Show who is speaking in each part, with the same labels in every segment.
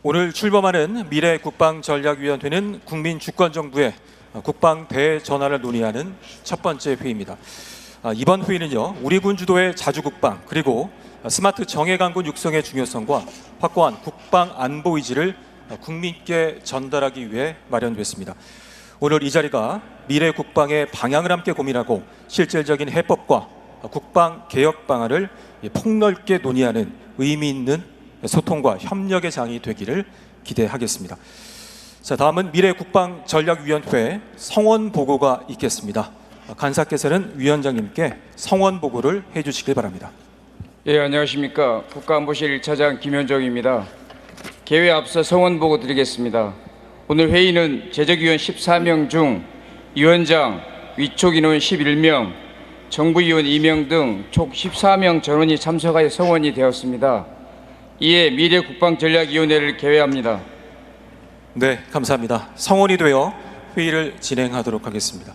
Speaker 1: 오늘 출범하는 미래국방전략위원회는 국민주권정부의 국방 대전환을 논의하는 첫 번째 회의입니다. 이번 회의는요, 우리 군 주도의 자주국방 그리고 스마트 정예강군 육성의 중요성과 확고한 국방 안보 의지를 국민께 전달하기 위해 마련됐습니다. 오늘 이 자리가 미래 국방의 방향을 함께 고민하고 실질적인 해법과 국방 개혁 방안을 폭넓게 논의하는 의미 있는 소통과 협력의 장이 되기를 기대하겠습니다. 자, 다음은 미래국방전략위원회 성원 보고가 있겠습니다. 간사께서는 위원장님께 성원 보고를 해주시길 바랍니다.
Speaker 2: 예, 안녕하십니까. 국가안보실 1차장 김현정입니다. 개회에 앞서 성원 보고 드리겠습니다. 오늘 회의는 제적위원 14명 중 위원장, 위촉 인원 11명, 정부위원 2명 등 총 14명 전원이 참석하여 성원이 되었습니다. 이에 미래국방전략위원회를 개회합니다.
Speaker 1: 네, 감사합니다. 성원이 되어 회의를 진행하도록 하겠습니다.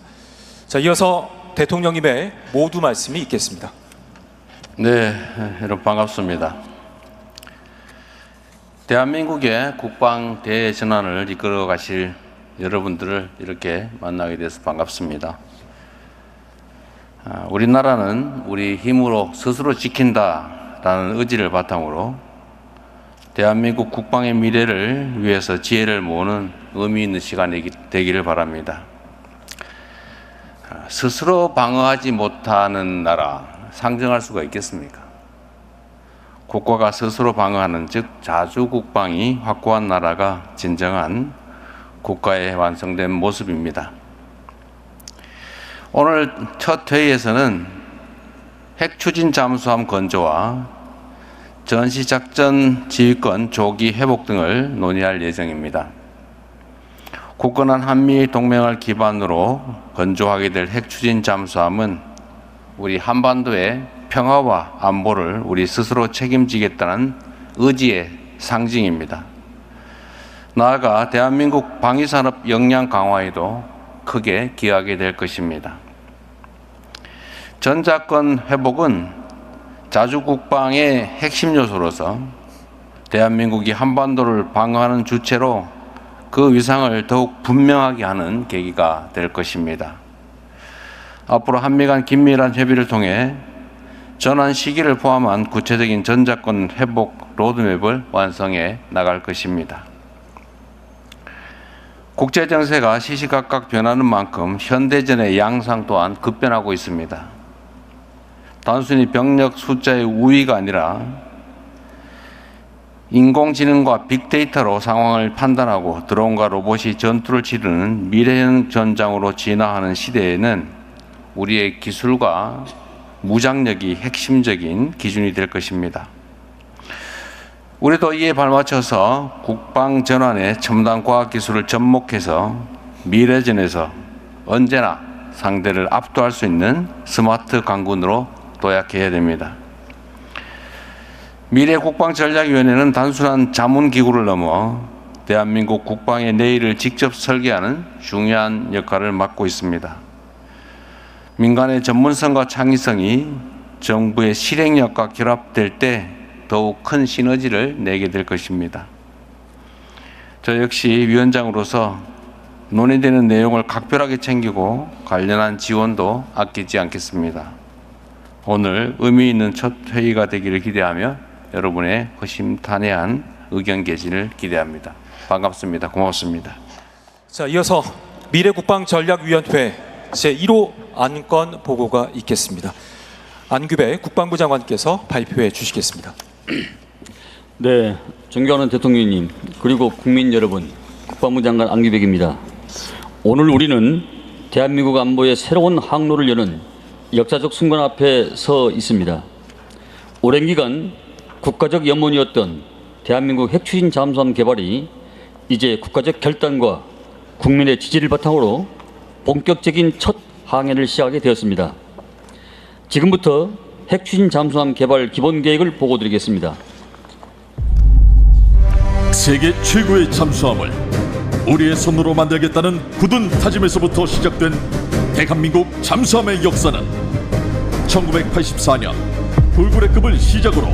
Speaker 1: 자, 이어서 대통령님의 모두 말씀이 있겠습니다.
Speaker 3: 네, 여러분 반갑습니다. 대한민국의 국방 대전환을 이끌어 가실 여러분들을 이렇게 만나게 돼서 반갑습니다. 우리나라는 우리 힘으로 스스로 지킨다라는 의지를 바탕으로 대한민국 국방의 미래를 위해서 지혜를 모으는 의미 있는 시간이 되기를 바랍니다. 스스로 방어하지 못하는 나라 상정할 수가 있겠습니까? 국가가 스스로 방어하는 즉 자주국방이 확고한 나라가 진정한 국가의 완성된 모습입니다. 오늘 첫 회의에서는 핵추진 잠수함 건조와 전시작전 지휘권 조기 회복 등을 논의할 예정입니다. 굳건한 한미 동맹을 기반으로 건조하게 될 핵추진 잠수함은 우리 한반도의 평화와 안보를 우리 스스로 책임지겠다는 의지의 상징입니다. 나아가 대한민국 방위산업 역량 강화에도 크게 기여하게 될 것입니다. 전자권 회복은 자주국방의 핵심 요소로서 대한민국이 한반도를 방어하는 주체로 그 위상을 더욱 분명하게 하는 계기가 될 것입니다. 앞으로 한미 간 긴밀한 협의를 통해 전환 시기를 포함한 구체적인 전자권 회복 로드맵을 완성해 나갈 것입니다. 국제 정세가 시시각각 변하는 만큼 현대전의 양상 또한 급변하고 있습니다. 단순히 병력 숫자의 우위가 아니라 인공지능과 빅데이터로 상황을 판단하고 드론과 로봇이 전투를 치르는 미래형 전장으로 진화하는 시대에는 우리의 기술과 무장력이 핵심적인 기준이 될 것입니다. 우리도 이에 발맞춰서 국방 전환에 첨단 과학 기술을 접목해서 미래전에서 언제나 상대를 압도할 수 있는 스마트 강군으로 도약해야 됩니다. 미래국방전략위원회는 단순한 자문기구를 넘어 대한민국 국방의 내일을 직접 설계하는 중요한 역할을 맡고 있습니다. 민간의 전문성과 창의성이 정부의 실행력과 결합될 때 더욱 큰 시너지를 내게 될 것입니다. 저 역시 위원장으로서 논의되는 내용을 각별하게 챙기고 관련한 지원도 아끼지 않겠습니다. 오늘 의미 있는 첫 회의가 되기를 기대하며 여러분의 허심탄회한 의견 개진을 기대합니다. 반갑습니다. 고맙습니다.
Speaker 1: 자, 이어서 미래국방전략위원회 제1호 안건 보고가 있겠습니다. 안규배 국방부 장관께서 발표해 주시겠습니다.
Speaker 4: 네, 존경하는 대통령님 그리고 국민 여러분, 국방부 장관 안규백입니다. 오늘 우리는 대한민국 안보의 새로운 항로를 여는 역사적 순간 앞에 서 있습니다. 오랜 기간 국가적 염원이었던 대한민국 핵추진 잠수함 개발이 이제 국가적 결단과 국민의 지지를 바탕으로 본격적인 첫 항해를 시작하게 되었습니다. 지금부터 핵추진 잠수함 개발 기본 계획을 보고드리겠습니다.
Speaker 5: 세계 최고의 잠수함을 우리의 손으로 만들겠다는 굳은 다짐에서부터 시작된 대한민국 잠수함의 역사는 1984년 돌고래급을 시작으로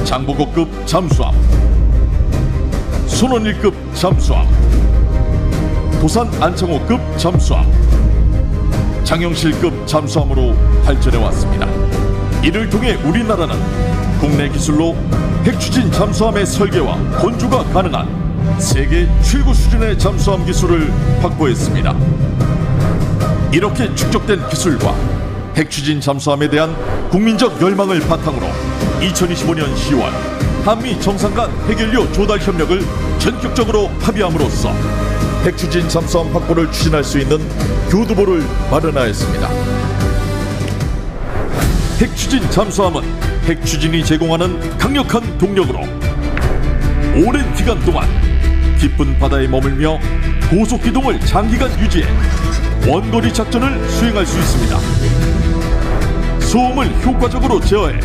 Speaker 5: 장보고급 잠수함, 손원 1급 잠수함, 도산 안창호급 잠수함, 장영실급 잠수함으로 발전해 왔습니다. 이를 통해 우리나라는 국내 기술로 핵추진 잠수함의 설계와 건조가 가능한 세계 최고 수준의 잠수함 기술을 확보했습니다. 이렇게 축적된 기술과 핵추진 잠수함에 대한 국민적 열망을 바탕으로 2025년 10월 한미 정상 간 핵연료 조달 협력을 전격적으로 합의함으로써 핵추진 잠수함 확보를 추진할 수 있는 교두보를 마련하였습니다. 핵추진 잠수함은 핵추진이 제공하는 강력한 동력으로 오랜 기간 동안 깊은 바다에 머물며 고속 기동을 장기간 유지해 원거리 작전을 수행할 수 있습니다. 소음을 효과적으로 제어해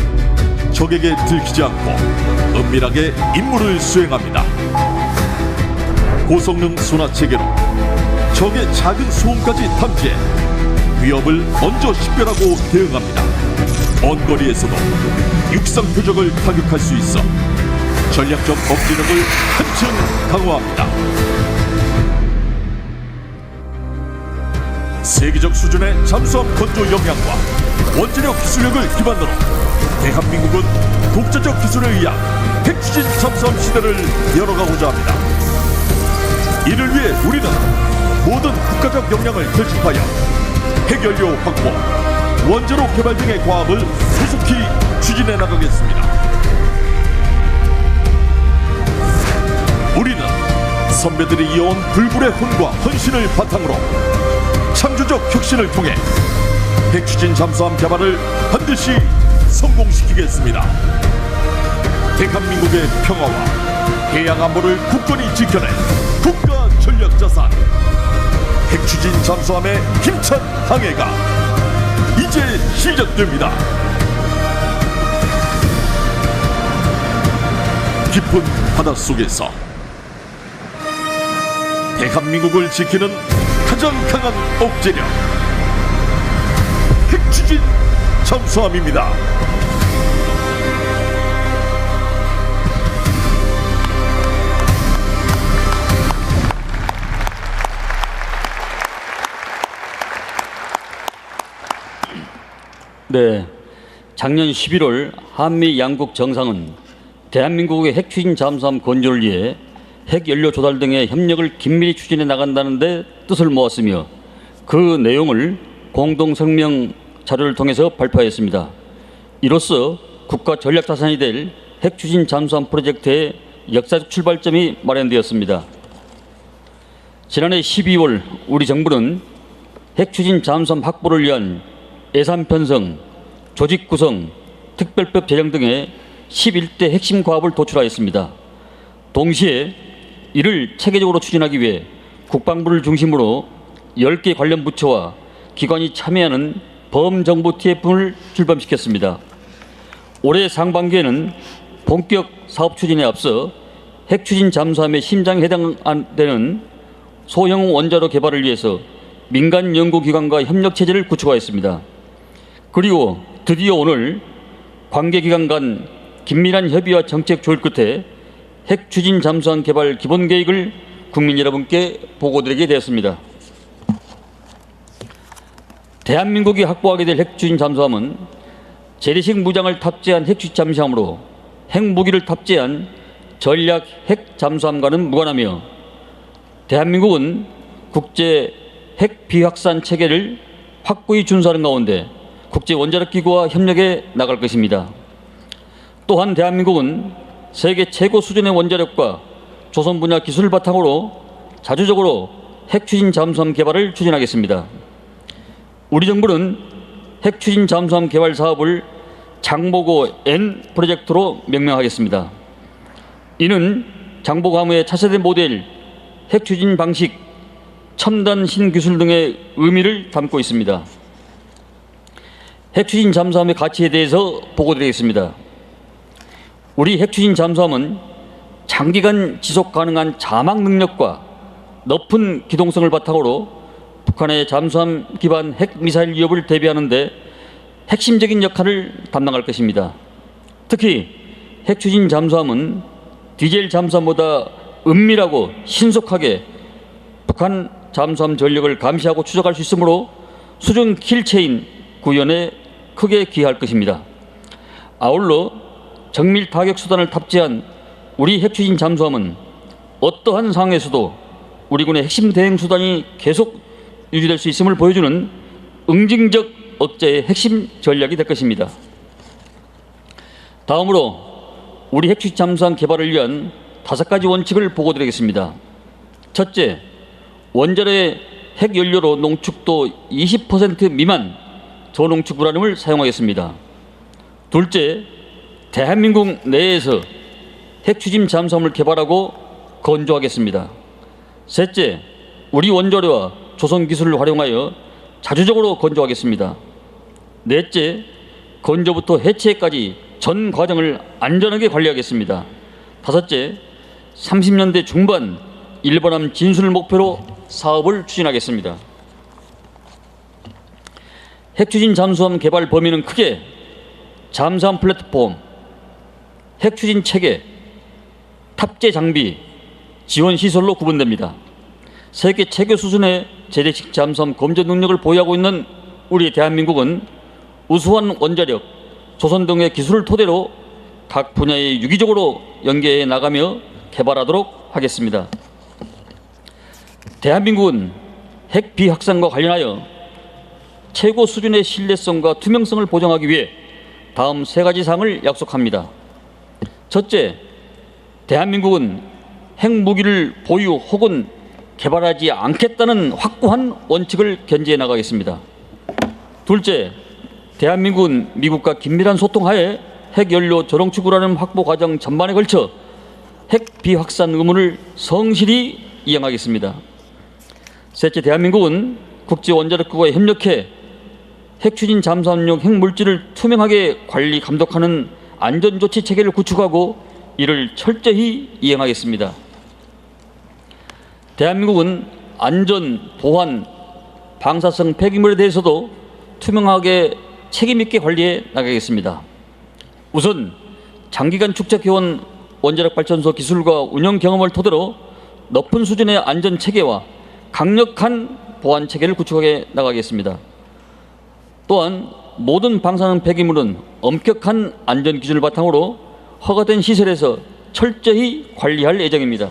Speaker 5: 적에게 들키지 않고 은밀하게 임무를 수행합니다. 고성능 소나 체계로 적의 작은 소음까지 탐지해 위협을 먼저 식별하고 대응합니다. 원거리에서도 육상 표적을 타격할 수 있어 전략적 억제력을 한층 강화합니다. 세계적 수준의 잠수함 건조 역량과 원자력 기술력을 기반으로 대한민국은 독자적 기술에 의한 핵추진 잠수함 시대를 열어가고자 합니다. 이를 위해 우리는 모든 국가적 역량을 결집하여 핵연료 확보, 원자로 개발 등의 과업을 소속히 추진해 나가겠습니다. 우리는 선배들이 이어온 불굴의 혼과 헌신을 바탕으로 창조적 혁신을 통해 핵추진 잠수함 개발을 반드시 성공시키겠습니다. 대한민국의 평화와 해양 안보를 굳건히 지켜낸 국가 전략 자산 핵추진 잠수함의 힘찬 항해가 이제 시작됩니다. 깊은 바닷속에서 대한민국을 지키는 가장 강한 억제력 핵추진 잠수함입니다.
Speaker 4: 네, 작년 11월 한미 양국 정상은 대한민국의 핵추진 잠수함 건조를 위해 핵연료 조달 등의 협력을 긴밀히 추진해 나간다는 데 뜻을 모았으며 그 내용을 공동성명 자료를 통해서 발표하였습니다. 이로써 국가 전략자산이 될 핵추진 잠수함 프로젝트의 역사적 출발점이 마련되었습니다. 지난해 12월 우리 정부는 핵추진 잠수함 확보를 위한 예산 편성, 조직 구성, 특별법 제정 등의 11대 핵심 과업을 도출하였습니다. 동시에 이를 체계적으로 추진하기 위해 국방부를 중심으로 10개 관련 부처와 기관이 참여하는 범정부 TF를 출범시켰습니다. 올해 상반기에는 본격 사업 추진에 앞서 핵추진 잠수함의 심장에 해당되는 소형 원자로 개발을 위해서 민간 연구기관과 협력체제를 구축하였습니다. 그리고 드디어 오늘 관계기관 간 긴밀한 협의와 정책 조율 끝에 핵추진 잠수함 개발 기본 계획을 국민 여러분께 보고드리게 되었습니다. 대한민국이 확보하게 될 핵추진 잠수함은 재래식 무장을 탑재한 핵추진 잠수함으로 핵무기를 탑재한 전략 핵 잠수함과는 무관하며 대한민국은 국제 핵 비확산 체계를 확고히 준수하는 가운데 국제 원자력 기구와 협력해 나갈 것입니다. 또한 대한민국은 세계 최고 수준의 원자력과 조선 분야 기술을 바탕으로 자주적으로 핵추진 잠수함 개발을 추진하겠습니다. 우리 정부는 핵추진 잠수함 개발 사업을 장보고 N 프로젝트로 명명하겠습니다. 이는 장보고 함의 차세대 모델, 핵추진 방식, 첨단 신기술 등의 의미를 담고 있습니다. 핵추진 잠수함의 가치에 대해서 보고드리겠습니다. 우리 핵추진 잠수함은 장기간 지속 가능한 자막 능력과 높은 기동성을 바탕으로 북한의 잠수함 기반 핵미사일 위협을 대비하는 데 핵심적인 역할을 담당할 것입니다. 특히 핵추진 잠수함은 디젤 잠수함보다 은밀하고 신속하게 북한 잠수함 전력을 감시하고 추적할 수 있으므로 수중 킬체인 구현에 크게 기여할 것입니다. 아울러 정밀 타격 수단을 탑재한 우리 핵추진 잠수함은 어떠한 상황에서도 우리 군의 핵심 대응 수단이 계속 유지될 수 있음을 보여주는 응징적 억제의 핵심 전략이 될 것입니다. 다음으로 우리 핵추진 잠수함 개발을 위한 5가지 원칙을 보고드리겠습니다. 첫째, 원자로의 핵연료로 농축도 20% 미만 저농축 우라늄을 사용하겠습니다. 둘째, 대한민국 내에서 핵추진 잠수함을 개발하고 건조하겠습니다. 셋째, 우리 원자로와 조선 기술을 활용하여 자주적으로 건조하겠습니다. 넷째, 건조부터 해체까지 전 과정을 안전하게 관리하겠습니다. 다섯째, 30년대 중반 일본함 진수를 목표로 사업을 추진하겠습니다. 핵추진 잠수함 개발 범위는 크게 잠수함 플랫폼, 핵추진 체계, 탑재 장비, 지원 시설로 구분됩니다. 세계 체계 수준의 재래식 잠수함 검전 능력을 보유하고 있는 우리 대한민국은 우수한 원자력, 조선 등의 기술을 토대로 각 분야에 유기적으로 연계해 나가며 개발하도록 하겠습니다. 대한민국은 핵 비확산과 관련하여 최고 수준의 신뢰성과 투명성을 보장하기 위해 다음 3가지 사항을 약속합니다. 첫째, 대한민국은 핵무기를 보유 혹은 개발하지 않겠다는 확고한 원칙을 견지해 나가겠습니다. 둘째, 대한민국은 미국과 긴밀한 소통하에 핵연료 저농축 우라늄 확보 과정 전반에 걸쳐 핵 비확산 의무를 성실히 이행하겠습니다. 셋째, 대한민국은 국제원자력국과 협력해 핵추진 잠수함용 핵물질을 투명하게 관리 감독하는 안전조치 체계를 구축하고 이를 철저히 이행하겠습니다. 대한민국은 안전, 보안, 방사성 폐기물에 대해서도 투명하게 책임있게 관리해 나가겠습니다. 우선 장기간 축적해온 원자력 발전소 기술과 운영 경험을 토대로 높은 수준의 안전 체계와 강력한 보안 체계를 구축해 나가겠습니다. 또한 모든 방사능 폐기물은 엄격한 안전 기준을 바탕으로 허가된 시설에서 철저히 관리할 예정입니다.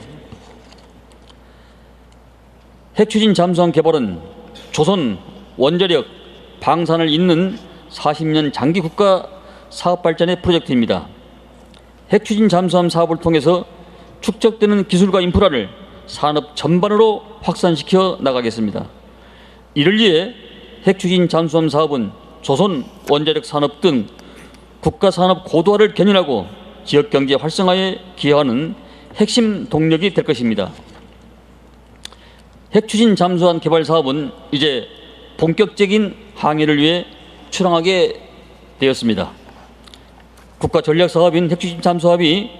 Speaker 4: 핵추진 잠수함 개발은 조선 원자력 방산을 잇는 40년 장기 국가 사업 발전의 프로젝트입니다. 핵추진 잠수함 사업을 통해서 축적되는 기술과 인프라를 산업 전반으로 확산시켜 나가겠습니다. 이를 위해 핵추진 잠수함 사업은 조선 원자력 산업 등 국가 산업 고도화를 견인하고 지역 경제 활성화에 기여하는 핵심 동력이 될 것입니다. 핵추진 잠수함 개발 사업은 이제 본격적인 항해를 위해 출항하게 되었습니다. 국가 전략 사업인 핵추진 잠수함이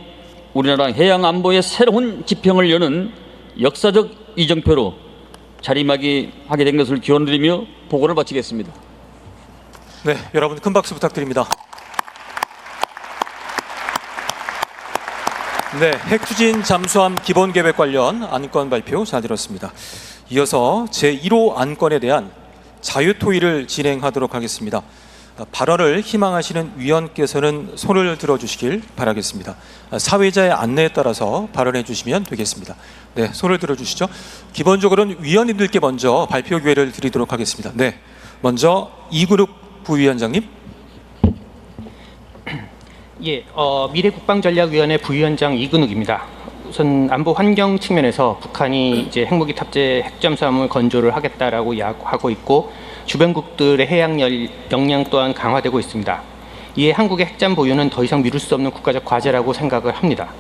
Speaker 4: 우리나라 해양 안보의 새로운 지평을 여는 역사적 이정표로 자리매김하게 된 것을 기원드리며 보고를 마치겠습니다.
Speaker 1: 네, 여러분 큰 박수 부탁드립니다. 네, 핵추진 잠수함 기본계획 관련 안건 발표 잘 들었습니다. 이어서 제1호 안건에 대한 자유토의를 진행하도록 하겠습니다. 발언을 희망하시는 위원께서는 손을 들어주시길 바라겠습니다. 사회자의 안내에 따라서 발언해 주시면 되겠습니다. 네, 손을 들어주시죠. 기본적으로는 위원님들께 먼저 발표 기회를 드리도록 하겠습니다. 네, 먼저 이근욱 부위원장님.
Speaker 6: 예, 미래국방전략위원회 부위원장 이근욱입니다. 우선 안보 환경 측면에서 북한이 이제 핵무기 탑재 핵잠수함을 건조를 하겠다라고 하고 있고 주변국들의 해양 역량 또한 강화되고 있습니다. 이에 한국의 핵잠 보유는 더 이상 미룰 수 없는 국가적 과제라고 생각을 합니다.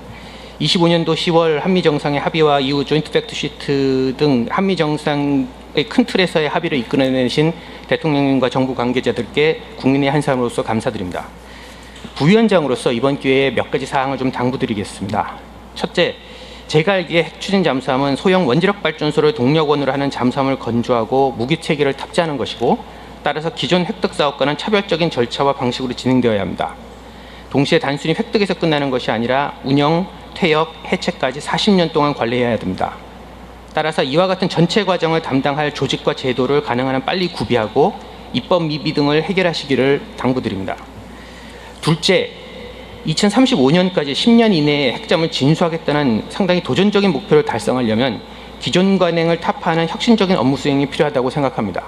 Speaker 6: 25년도 10월 한미 정상의 합의와 이후 조인트 팩트시트 등 한미 정상의 큰 틀에서의 합의를 이끌어내신 대통령님과 정부 관계자들께 국민의 한 사람으로서 감사드립니다. 부위원장으로서 이번 기회에 몇 가지 사항을 좀 당부드리겠습니다. 첫째, 제가 알기에 핵추진 잠수함은 소형 원자력 발전소를 동력원으로 하는 잠수함을 건조하고 무기 체계를 탑재하는 것이고, 따라서 기존 획득 사업과는 차별적인 절차와 방식으로 진행되어야 합니다. 동시에 단순히 획득에서 끝나는 것이 아니라 운영, 퇴역, 해체까지 40년 동안 관리해야 됩니다. 따라서 이와 같은 전체 과정을 담당할 조직과 제도를 가능한 한 빨리 구비하고 입법 미비 등을 해결하시기를 당부드립니다. 둘째, 2035년까지 10년 이내에 핵잠을 진수하겠다는 상당히 도전적인 목표를 달성하려면 기존 관행을 타파하는 혁신적인 업무 수행이 필요하다고 생각합니다.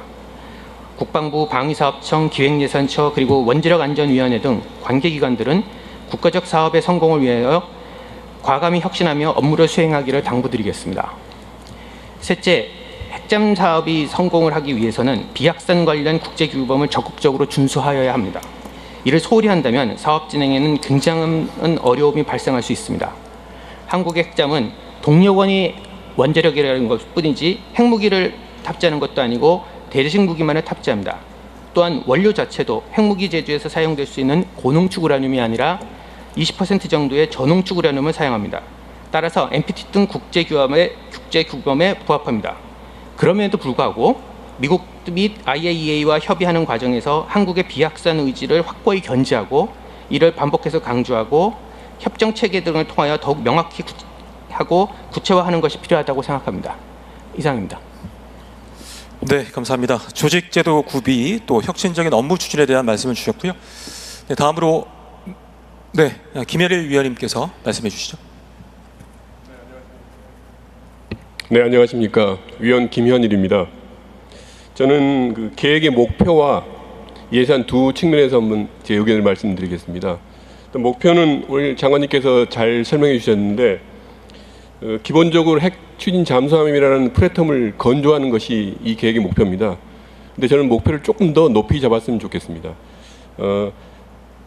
Speaker 6: 국방부, 방위사업청, 기획예산처 그리고 원자력안전위원회 등 관계기관들은 국가적 사업의 성공을 위하여 과감히 혁신하며 업무를 수행하기를 당부드리겠습니다. 셋째, 핵잠 사업이 성공을 하기 위해서는 비확산 관련 국제규범을 적극적으로 준수하여야 합니다. 이를 소홀히 한다면 사업 진행에는 굉장한 어려움이 발생할 수 있습니다. 한국의 핵잠은 동력원이 원자력이라는 것 뿐이지 핵무기를 탑재하는 것도 아니고 대대식 무기만을 탑재합니다. 또한 원료 자체도 핵무기 제조에서 사용될 수 있는 고농축 우라늄이 아니라 20% 정도의 저농축 우라늄을 사용합니다. 따라서 NPT 등 국제규범에 부합합니다. 그럼에도 불구하고 미국 및 IAEA와 협의하는 과정에서 한국의 비확산 의지를 확고히 견지하고 이를 반복해서 강조하고 협정 체계 등을 통하여 더욱 명확히 하고 구체화하는 것이 필요하다고 생각합니다. 이상입니다.
Speaker 1: 네, 감사합니다. 조직 제도 구비 또 혁신적인 업무 추진에 대한 말씀을 주셨고요. 네, 다음으로 김혜릴 위원님께서 말씀해 주시죠.
Speaker 7: 네, 안녕하십니까. 위원 김현일입니다. 저는 그 계획의 목표와 예산 두 측면에서 한번 제 의견을 말씀드리겠습니다. 목표는 오늘 장관님께서 잘 설명해 주셨는데 기본적으로 핵 추진 잠수함이라는 플랫폼을 건조하는 것이 이 계획의 목표입니다. 근데 저는 목표를 조금 더 높이 잡았으면 좋겠습니다.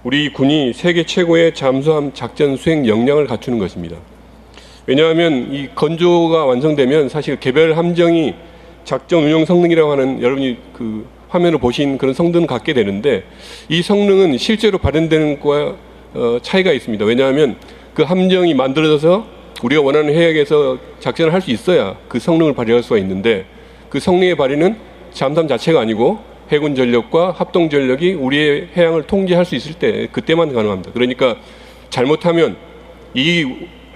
Speaker 7: 우리 군이 세계 최고의 잠수함 작전 수행 역량을 갖추는 것입니다. 왜냐하면 이 건조가 완성되면 사실 개별 함정이 작전 운영 성능이라고 하는 여러분이 그 화면을 보신 그런 성능을 갖게 되는데 이 성능은 실제로 발현되는 것과 차이가 있습니다. 왜냐하면 그 함정이 만들어져서 우리가 원하는 해역에서 작전을 할 수 있어야 그 성능을 발휘할 수가 있는데 그 성능의 발휘는 잠수함 자체가 아니고 해군 전력과 합동 전력이 우리의 해양을 통제할 수 있을 때 그때만 가능합니다. 그러니까 잘못하면 이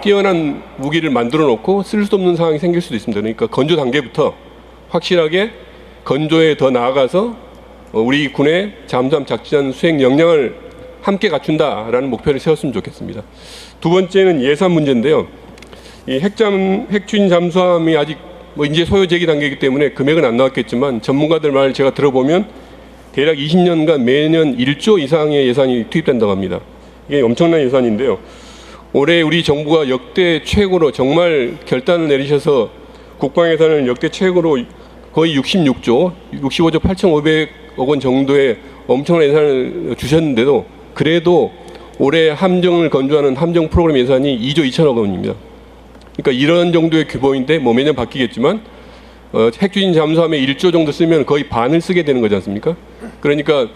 Speaker 7: 뛰어난 무기를 만들어 놓고 쓸 수 없는 상황이 생길 수도 있습니다. 그러니까 건조 단계부터 확실하게 건조에 더 나아가서 우리 군의 잠수함 작전 수행 역량을 함께 갖춘다라는 목표를 세웠으면 좋겠습니다. 두 번째는 예산 문제인데요. 이 핵추진 잠수함이 아직 이제 소요 제기 단계이기 때문에 금액은 안 나왔겠지만 전문가들 말 제가 들어보면 대략 20년간 매년 1조 이상의 예산이 투입된다고 합니다. 이게 엄청난 예산인데요. 올해 우리 정부가 역대 최고로 정말 결단을 내리셔서 국방 예산을 역대 최고로 거의 65조 8,500억 원 정도의 엄청난 예산을 주셨는데도 그래도 올해 함정을 건조하는 함정 프로그램 예산이 2조 2천억 원입니다. 그러니까 이런 정도의 규모인데 매년 바뀌겠지만 핵추진 잠수함에 1조 정도 쓰면 거의 반을 쓰게 되는 거지 않습니까? 그러니까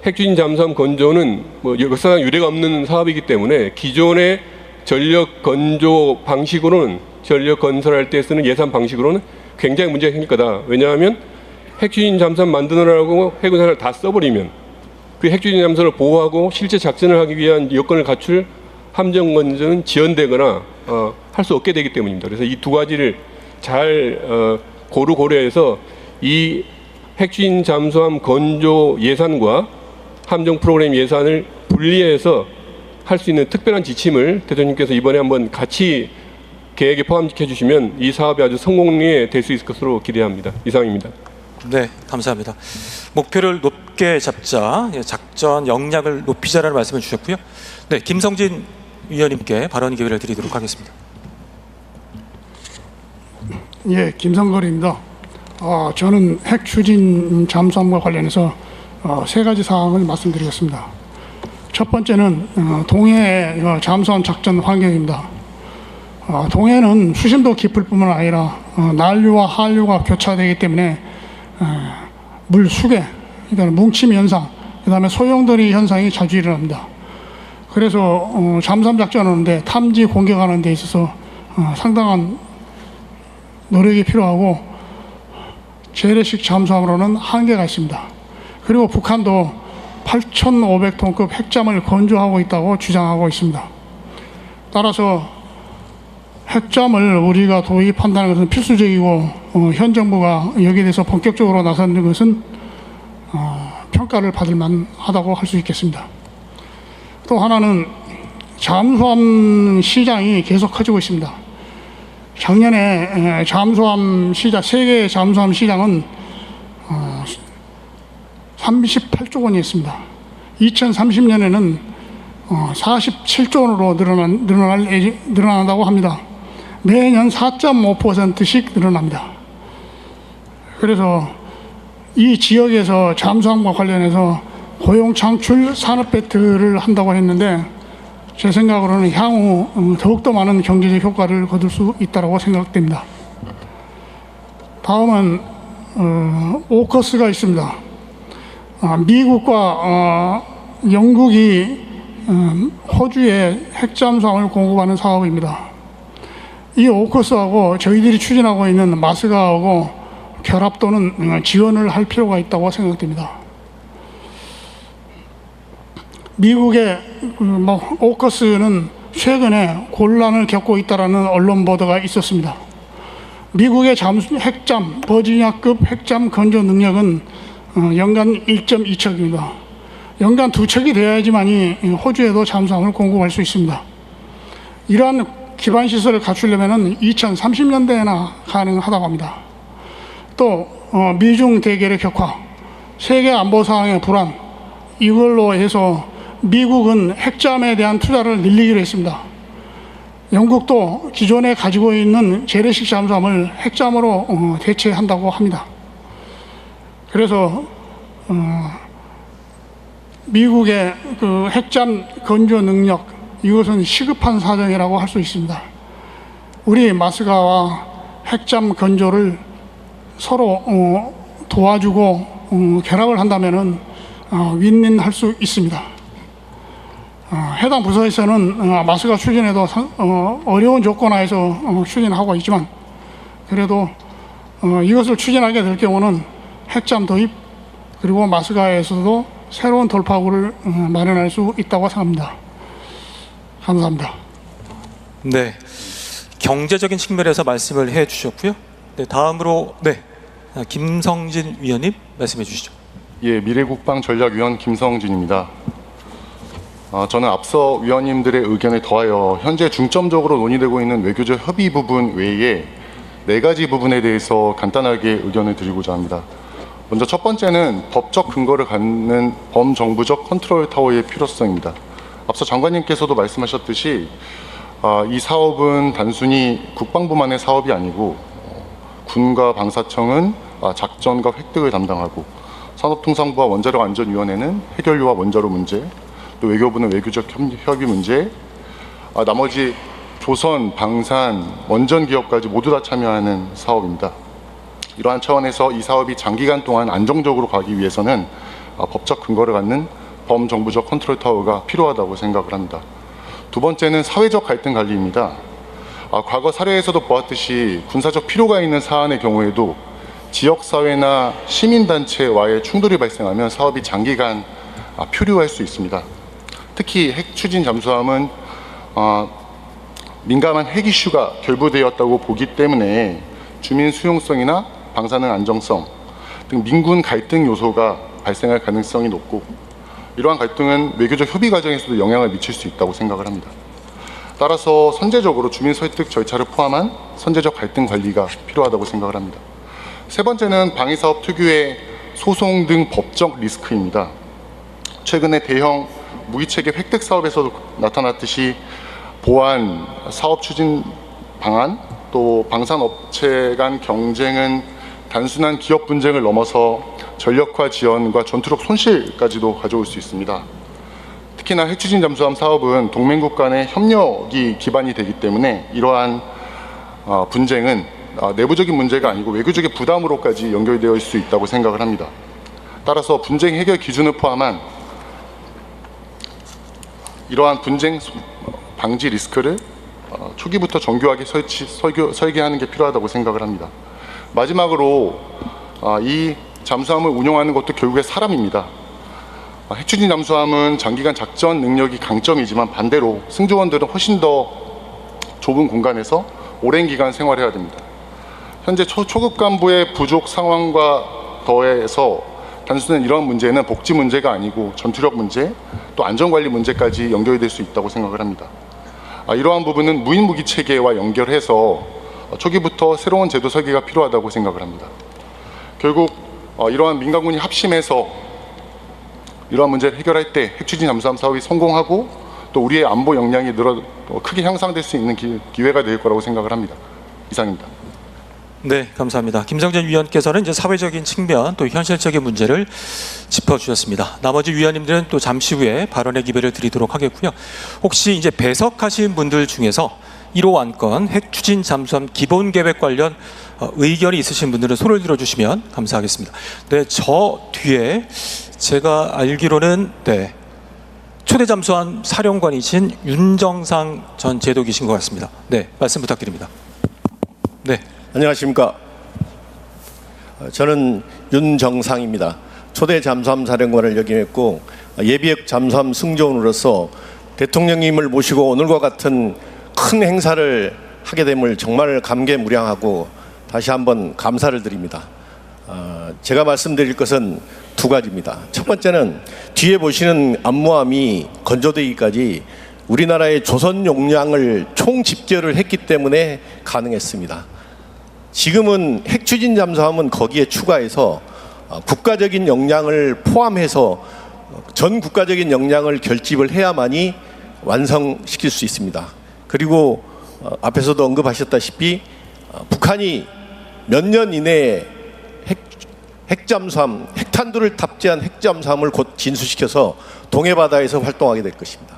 Speaker 7: 핵추진 잠수함 건조는 역사상 유례가 없는 사업이기 때문에 기존의 전력 건조 방식으로는 전력 건설할 때 쓰는 예산 방식으로는 굉장히 문제가 생길 거다. 왜냐하면 핵추진 잠수함 만드느라고 해군산을 다 써버리면 그 핵추진 잠수함을 보호하고 실제 작전을 하기 위한 여건을 갖출 함정 건조는 지연되거나 할 수 없게 되기 때문입니다. 그래서 이 두 가지를 잘 고려해서 이 핵추진 잠수함 건조 예산과 함정 프로그램 예산을 분리해서 할 수 있는 특별한 지침을 대통령께서 이번에 한번 같이 계획에 포함시켜 주시면 이 사업이 아주 성공리에 될 수 있을 것으로 기대합니다. 이상입니다.
Speaker 1: 네, 감사합니다. 목표를 높게 잡자, 작전 역량을 높이자라는 말씀을 주셨고요. 네, 김성진 위원님께 발언 기회를 드리도록 하겠습니다.
Speaker 8: 예, 김성걸입니다. 저는 핵 추진 잠수함과 관련해서 세 가지 사항을 말씀드리겠습니다. 첫 번째는 동해 잠수함 작전 환경입니다. 동해는 수심도 깊을 뿐만 아니라 난류와 한류가 교차되기 때문에 물 수계, 그러니까 뭉침 현상, 그다음에 소용돌이 현상이 자주 일어납니다. 그래서 잠수함 작전하는데 탐지 공격하는 데 있어서 상당한 노력이 필요하고 재래식 잠수함으로는 한계가 있습니다. 그리고 북한도 8,500톤급 핵잠을 건조하고 있다고 주장하고 있습니다. 따라서 핵잠을 우리가 도입한다는 것은 필수적이고 현 정부가 여기에 대해서 본격적으로 나서는 것은 평가를 받을 만하다고 할 수 있겠습니다. 또 하나는 잠수함 시장이 계속 커지고 있습니다. 작년에 잠수함 시장, 세계 잠수함 시장은 38조 원이었습니다. 2030년에는 47조 원으로 늘어난다고 합니다. 매년 4.5%씩 늘어납니다. 그래서 이 지역에서 잠수함과 관련해서 고용 창출 산업 배틀을 한다고 했는데 제 생각으로는 향후 더욱더 많은 경제적 효과를 거둘 수 있다고 생각됩니다. 다음은 오커스가 있습니다. 미국과 영국이 호주에 핵잠수함을 공급하는 사업입니다. 이 오커스하고 저희들이 추진하고 있는 마스가하고 결합 또는 지원을 할 필요가 있다고 생각됩니다. 미국의 오커스는 최근에 곤란을 겪고 있다는 언론 보도가 있었습니다. 미국의 핵잠, 버지니아급 핵잠 건조 능력은 연간 1.2척입니다. 연간 2척이 되어야지만이 호주에도 잠수함을 공급할 수 있습니다. 이러한 기반 시설을 갖추려면 2030년대에나 가능하다고 합니다. 또 미중 대결의 격화, 세계 안보 상황의 불안, 이걸로 해서 미국은 핵잠에 대한 투자를 늘리기로 했습니다. 영국도 기존에 가지고 있는 재래식 잠수함을 핵잠으로 대체한다고 합니다. 그래서 미국의 그 핵잠 건조 능력, 이것은 시급한 사정이라고 할 수 있습니다. 우리 마스가와 핵잠 건조를 서로 도와주고 결합을 한다면은 윈윈할 수 있습니다. 해당 부서에서는 마스가 추진에도 어려운 조건 하에서 추진하고 있지만 그래도 이것을 추진하게 될 경우는 핵잠 도입 그리고 마스가에서도 새로운 돌파구를 마련할 수 있다고 생각합니다. 감사합니다.
Speaker 1: 네, 경제적인 측면에서 말씀을 해주셨고요. 네, 다음으로 김성진 위원님 말씀해 주시죠.
Speaker 9: 예, 미래국방전략위원 김성진입니다. 저는 앞서 위원님들의 의견에 더하여 현재 중점적으로 논의되고 있는 외교적 협의 부분 외에 4가지 부분에 대해서 간단하게 의견을 드리고자 합니다. 먼저 첫 번째는 법적 근거를 갖는 범정부적 컨트롤 타워의 필요성입니다. 앞서 장관님께서도 말씀하셨듯이 이 사업은 단순히 국방부만의 사업이 아니고 군과 방사청은 작전과 획득을 담당하고 산업통상부와 원자력 안전위원회는 해결료와 원자로 문제, 또 외교부는 외교적 협의 문제, 나머지 조선, 방산, 원전 기업까지 모두 다 참여하는 사업입니다. 이러한 차원에서 이 사업이 장기간 동안 안정적으로 가기 위해서는 법적 근거를 갖는 범정부적 컨트롤 타워가 필요하다고 생각을 합니다. 두 번째는 사회적 갈등 관리입니다. 과거 사례에서도 보았듯이 군사적 필요가 있는 사안의 경우에도 지역사회나 시민단체와의 충돌이 발생하면 사업이 장기간 표류할 수 있습니다. 특히 핵 추진 잠수함은 민감한 핵 이슈가 결부되었다고 보기 때문에 주민 수용성이나 방사능 안정성 등 민군 갈등 요소가 발생할 가능성이 높고 이러한 갈등은 외교적 협의 과정에서도 영향을 미칠 수 있다고 생각을 합니다. 따라서 선제적으로 주민 설득 절차를 포함한 선제적 갈등 관리가 필요하다고 생각을 합니다. 세 번째는 방위사업 특유의 소송 등 법적 리스크입니다. 최근에 대형 무기체계 획득 사업에서도 나타났듯이 보안, 사업 추진 방안, 또 방산업체 간 경쟁은 단순한 기업 분쟁을 넘어서 전력화 지연과 전투력 손실까지도 가져올 수 있습니다. 특히나 핵추진 잠수함 사업은 동맹국 간의 협력이 기반이 되기 때문에 이러한 분쟁은 내부적인 문제가 아니고 외교적인 부담으로까지 연결되어 있을 수 있다고 생각을 합니다. 따라서 분쟁 해결 기준을 포함한 이러한 분쟁 방지 리스크를 초기부터 정교하게 설계하는 게 필요하다고 생각을 합니다. 마지막으로 이 잠수함을 운영하는 것도 결국에 사람입니다. 핵추진 잠수함은 장기간 작전 능력이 강점이지만 반대로 승조원들은 훨씬 더 좁은 공간에서 오랜 기간 생활해야 됩니다. 현재 초급 간부의 부족 상황과 더해서 단순한 이러한 문제는 복지 문제가 아니고 전투력 문제, 또 안전관리 문제까지 연결이 될 수 있다고 생각을 합니다. 이러한 부분은 무인무기 체계와 연결해서 초기부터 새로운 제도 설계가 필요하다고 생각을 합니다. 결국 이러한 민간군이 합심해서 이러한 문제를 해결할 때 핵추진 잠수함 사업이 성공하고 또 우리의 안보 역량이 크게 향상될 수 있는 기회가 될 거라고 생각을 합니다. 이상입니다.
Speaker 1: 네, 감사합니다. 김성전 위원께서는 이제 사회적인 측면 또 현실적인 문제를 짚어주셨습니다. 나머지 위원님들은 또 잠시 후에 발언의 기회를 드리도록 하겠고요. 혹시 이제 배석하신 분들 중에서 1호 안건 핵추진 잠수함 기본계획 관련 의견이 있으신 분들은 손을 들어주시면 감사하겠습니다. 네, 저 뒤에 제가 알기로는 네, 초대 잠수함 사령관이신 윤정상 전 제독이신 것 같습니다. 네, 말씀 부탁드립니다. 네.
Speaker 10: 안녕하십니까. 저는 윤정상입니다. 초대 잠수함 사령관을 역임했고 예비역 잠수함 승조원으로서 대통령님을 모시고 오늘과 같은 큰 행사를 하게 됨을 정말 감개무량하고 다시 한번 감사를 드립니다. 제가 말씀드릴 것은 두 가지입니다. 첫 번째는 뒤에 보시는 암모함이 건조되기까지 우리나라의 조선 용량을 총집결을 했기 때문에 가능했습니다. 지금은 핵추진 잠수함은 거기에 추가해서 국가적인 역량을 포함해서 전 국가적인 역량을 결집을 해야만이 완성시킬 수 있습니다. 그리고 앞에서도 언급하셨다시피 북한이 몇 년 이내에 핵잠수함, 핵탄두를 탑재한 핵잠수함을 곧 진수시켜서 동해바다에서 활동하게 될 것입니다.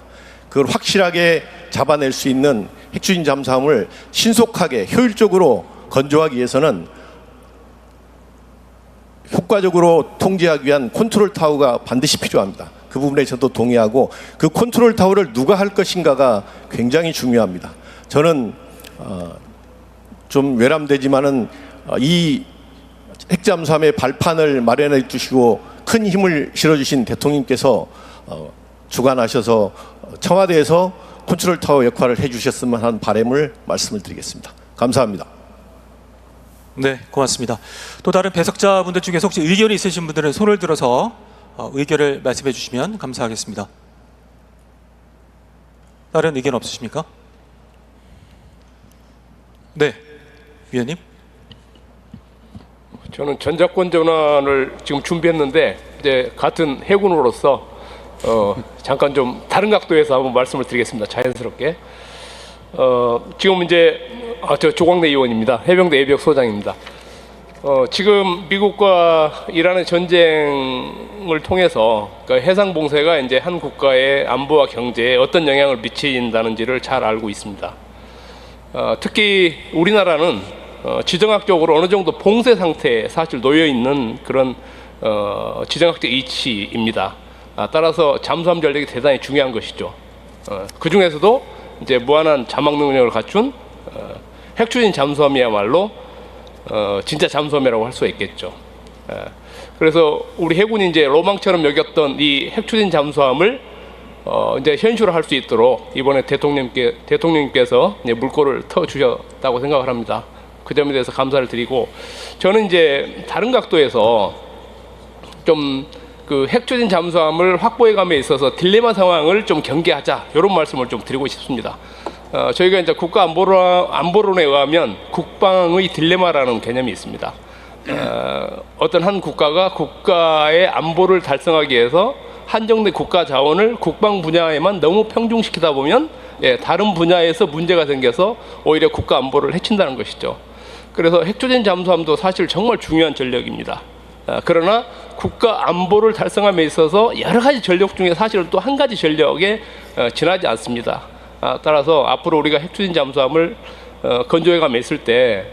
Speaker 10: 그걸 확실하게 잡아낼 수 있는 핵추진 잠수함을 신속하게 효율적으로 건조하기 위해서는 효과적으로 통제하기 위한 컨트롤 타워가 반드시 필요합니다. 그 부분에 저도 동의하고 그 컨트롤 타워를 누가 할 것인가가 굉장히 중요합니다. 저는 좀 외람되지만은 이 핵잠수함의 발판을 마련해 주시고 큰 힘을 실어주신 대통령께서 주관하셔서 청와대에서 컨트롤 타워 역할을 해주셨으면 하는 바람을 말씀을 드리겠습니다. 감사합니다.
Speaker 1: 네, 고맙습니다. 또 다른 배석자분들 중에서 혹시 의견이 있으신 분들은 손을 들어서 의견을 말씀해 주시면 감사하겠습니다. 다른 의견 없으십니까? 네, 위원님.
Speaker 11: 저는 전자권 전환을 지금 준비했는데 이제 같은 해군으로서 잠깐 좀 다른 각도에서 한번 말씀을 드리겠습니다. 자연스럽게. 지금 이제 저 조광래 의원입니다. 해병대 예비역 소장입니다. 지금 미국과 이란의 전쟁을 통해서 그러니까 해상 봉쇄가 이제 한 국가의 안보와 경제에 어떤 영향을 미친다는지를 잘 알고 있습니다. 특히 우리나라는 지정학적으로 어느 정도 봉쇄 상태에 사실 놓여 있는 그런 지정학적 이치입니다. 따라서 잠수함 전력이 대단히 중요한 것이죠. 그 중에서도 이제 무한한 자막 능력을 갖춘 핵추진 잠수함이야말로 진짜 잠수함이라고 할 수 있겠죠. 그래서 우리 해군이 이제 로망처럼 여겼던 이 핵추진 잠수함을 이제 현실화할 수 있도록 이번에 대통령님께서 이제 물꼬를 터 주셨다고 생각을 합니다. 그 점에 대해서 감사를 드리고, 저는 이제 다른 각도에서 좀 그 핵추진 잠수함을 확보해감에 있어서 딜레마 상황을 좀 경계하자, 이런 말씀을 좀 드리고 싶습니다. 저희가 이제 국가 안보론에 의하면 국방의 딜레마라는 개념이 있습니다. 어떤 한 국가가 국가의 안보를 달성하기 위해서 한정된 국가 자원을 국방 분야에만 너무 평중시키다 보면 다른 분야에서 문제가 생겨서 오히려 국가 안보를 해친다는 것이죠. 그래서 핵추진 잠수함도 사실 정말 중요한 전력입니다. 그러나 국가 안보를 달성함에 있어서 여러 가지 전력 중에 사실 또 한 가지 전력에 지나지 않습니다. 따라서 앞으로 우리가 핵추진 잠수함을 건조해감에 있을 때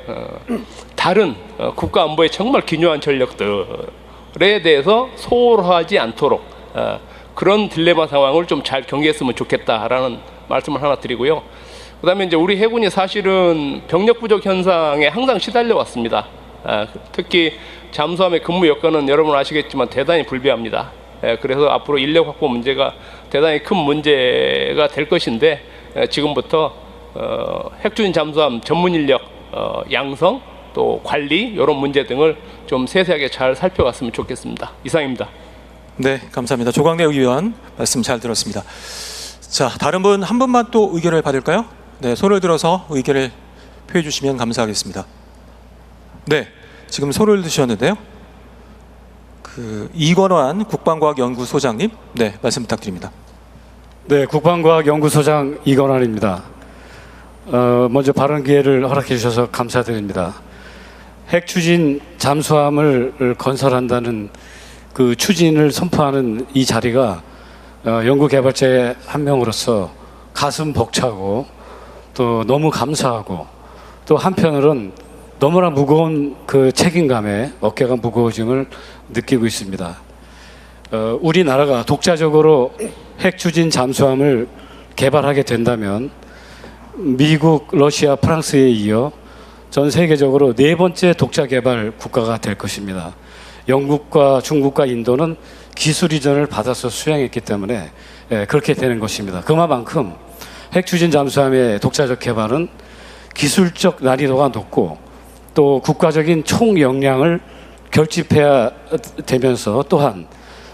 Speaker 11: 다른 국가 안보에 정말 기묘한 전력들에 대해서 소홀하지 않도록 그런 딜레마 상황을 좀 잘 경계했으면 좋겠다라는 말씀을 하나 드리고요. 그다음에 이제 우리 해군이 사실은 병력 부족 현상에 항상 시달려 왔습니다. 특히 잠수함의 근무 여건은 여러분 아시겠지만 대단히 불비합니다. 그래서 앞으로 인력 확보 문제가 대단히 큰 문제가 될 것인데 지금부터 핵추진 잠수함 전문 인력 양성 또 관리 이런 문제 등을 좀 세세하게 잘 살펴봤으면 좋겠습니다. 이상입니다.
Speaker 1: 네, 감사합니다. 조광래 의원 말씀 잘 들었습니다. 자, 다른 분 한 분만 또 의견을 받을까요? 네, 손을 들어서 의견을 표해 주시면 감사하겠습니다. 네, 지금 손을 드셨는데요. 이건환 국방과학연구소장님, 네, 말씀 부탁드립니다.
Speaker 12: 네, 국방과학연구소장 이건환입니다. 먼저 발언 기회를 허락해 주셔서 감사드립니다. 핵추진 잠수함을 건설한다는 그 추진을 선포하는 이 자리가 연구개발자의 한 명으로서 가슴 벅차고 또 너무 감사하고 또 한편으론 너무나 무거운 그 책임감에 어깨가 무거워짐을 느끼고 있습니다. 우리나라가 독자적으로 핵추진 잠수함을 개발하게 된다면 미국, 러시아, 프랑스에 이어 전 세계적으로 네 번째 독자 개발 국가가 될 것입니다. 영국과 중국과 인도는 기술 이전을 받아서 수행했기 때문에 그렇게 되는 것입니다. 그만큼 핵추진 잠수함의 독자적 개발은 기술적 난이도가 높고 또 국가적인 총 역량을 결집해야 되면서 또한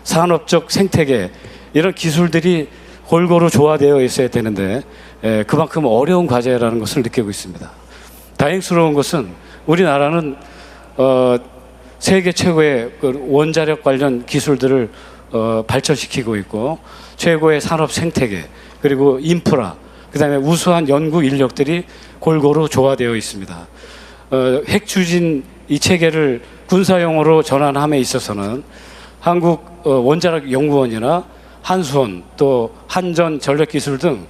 Speaker 12: 산업적 생태계 이런 기술들이 골고루 조화되어 있어야 되는데 그만큼 어려운 과제라는 것을 느끼고 있습니다. 다행스러운 것은 우리나라는 세계 최고의 원자력 관련 기술들을 발전시키고 있고 최고의 산업 생태계 그리고 인프라 그다음에 우수한 연구 인력들이 골고루 조화되어 있습니다. 핵추진 이 체계를 군사용으로 전환함에 있어서는 한국 원자력 연구원이나 한수원 또 한전 전력기술 등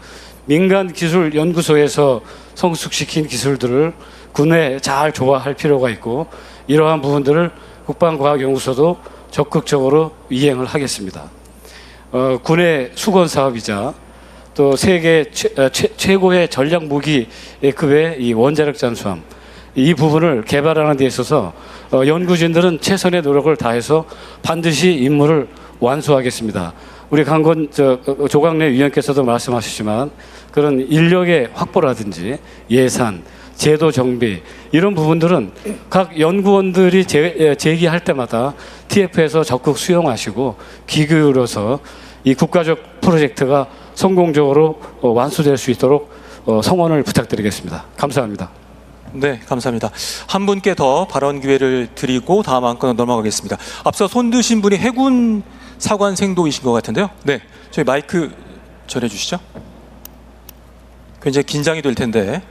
Speaker 12: 민간 기술 연구소에서 성숙시킨 기술들을 군에 잘 조화할 필요가 있고 이러한 부분들을 국방과학연구소도 적극적으로 이행을 하겠습니다. 군의 수건 사업이자 또 세계 최고의 전략 무기급의 이 원자력 잠수함 이 부분을 개발하는 데 있어서 연구진들은 최선의 노력을 다해서 반드시 임무를 완수하겠습니다. 우리 조광래 위원께서도 말씀하셨지만 그런 인력의 확보라든지 예산, 제도 정비 이런 부분들은 각 연구원들이 제기할 때마다 TF에서 적극 수용하시고 귀 기울여서 이 국가적 프로젝트가 성공적으로 완수될 수 있도록 성원을 부탁드리겠습니다. 감사합니다.
Speaker 1: 네, 감사합니다. 한 분께 더 발언 기회를 드리고 다음 안건으로 넘어가겠습니다. 앞서 손 드신 분이 해군 사관생도이신 것 같은데요. 네, 저희 마이크 전해주시죠. 굉장히 긴장이 될 텐데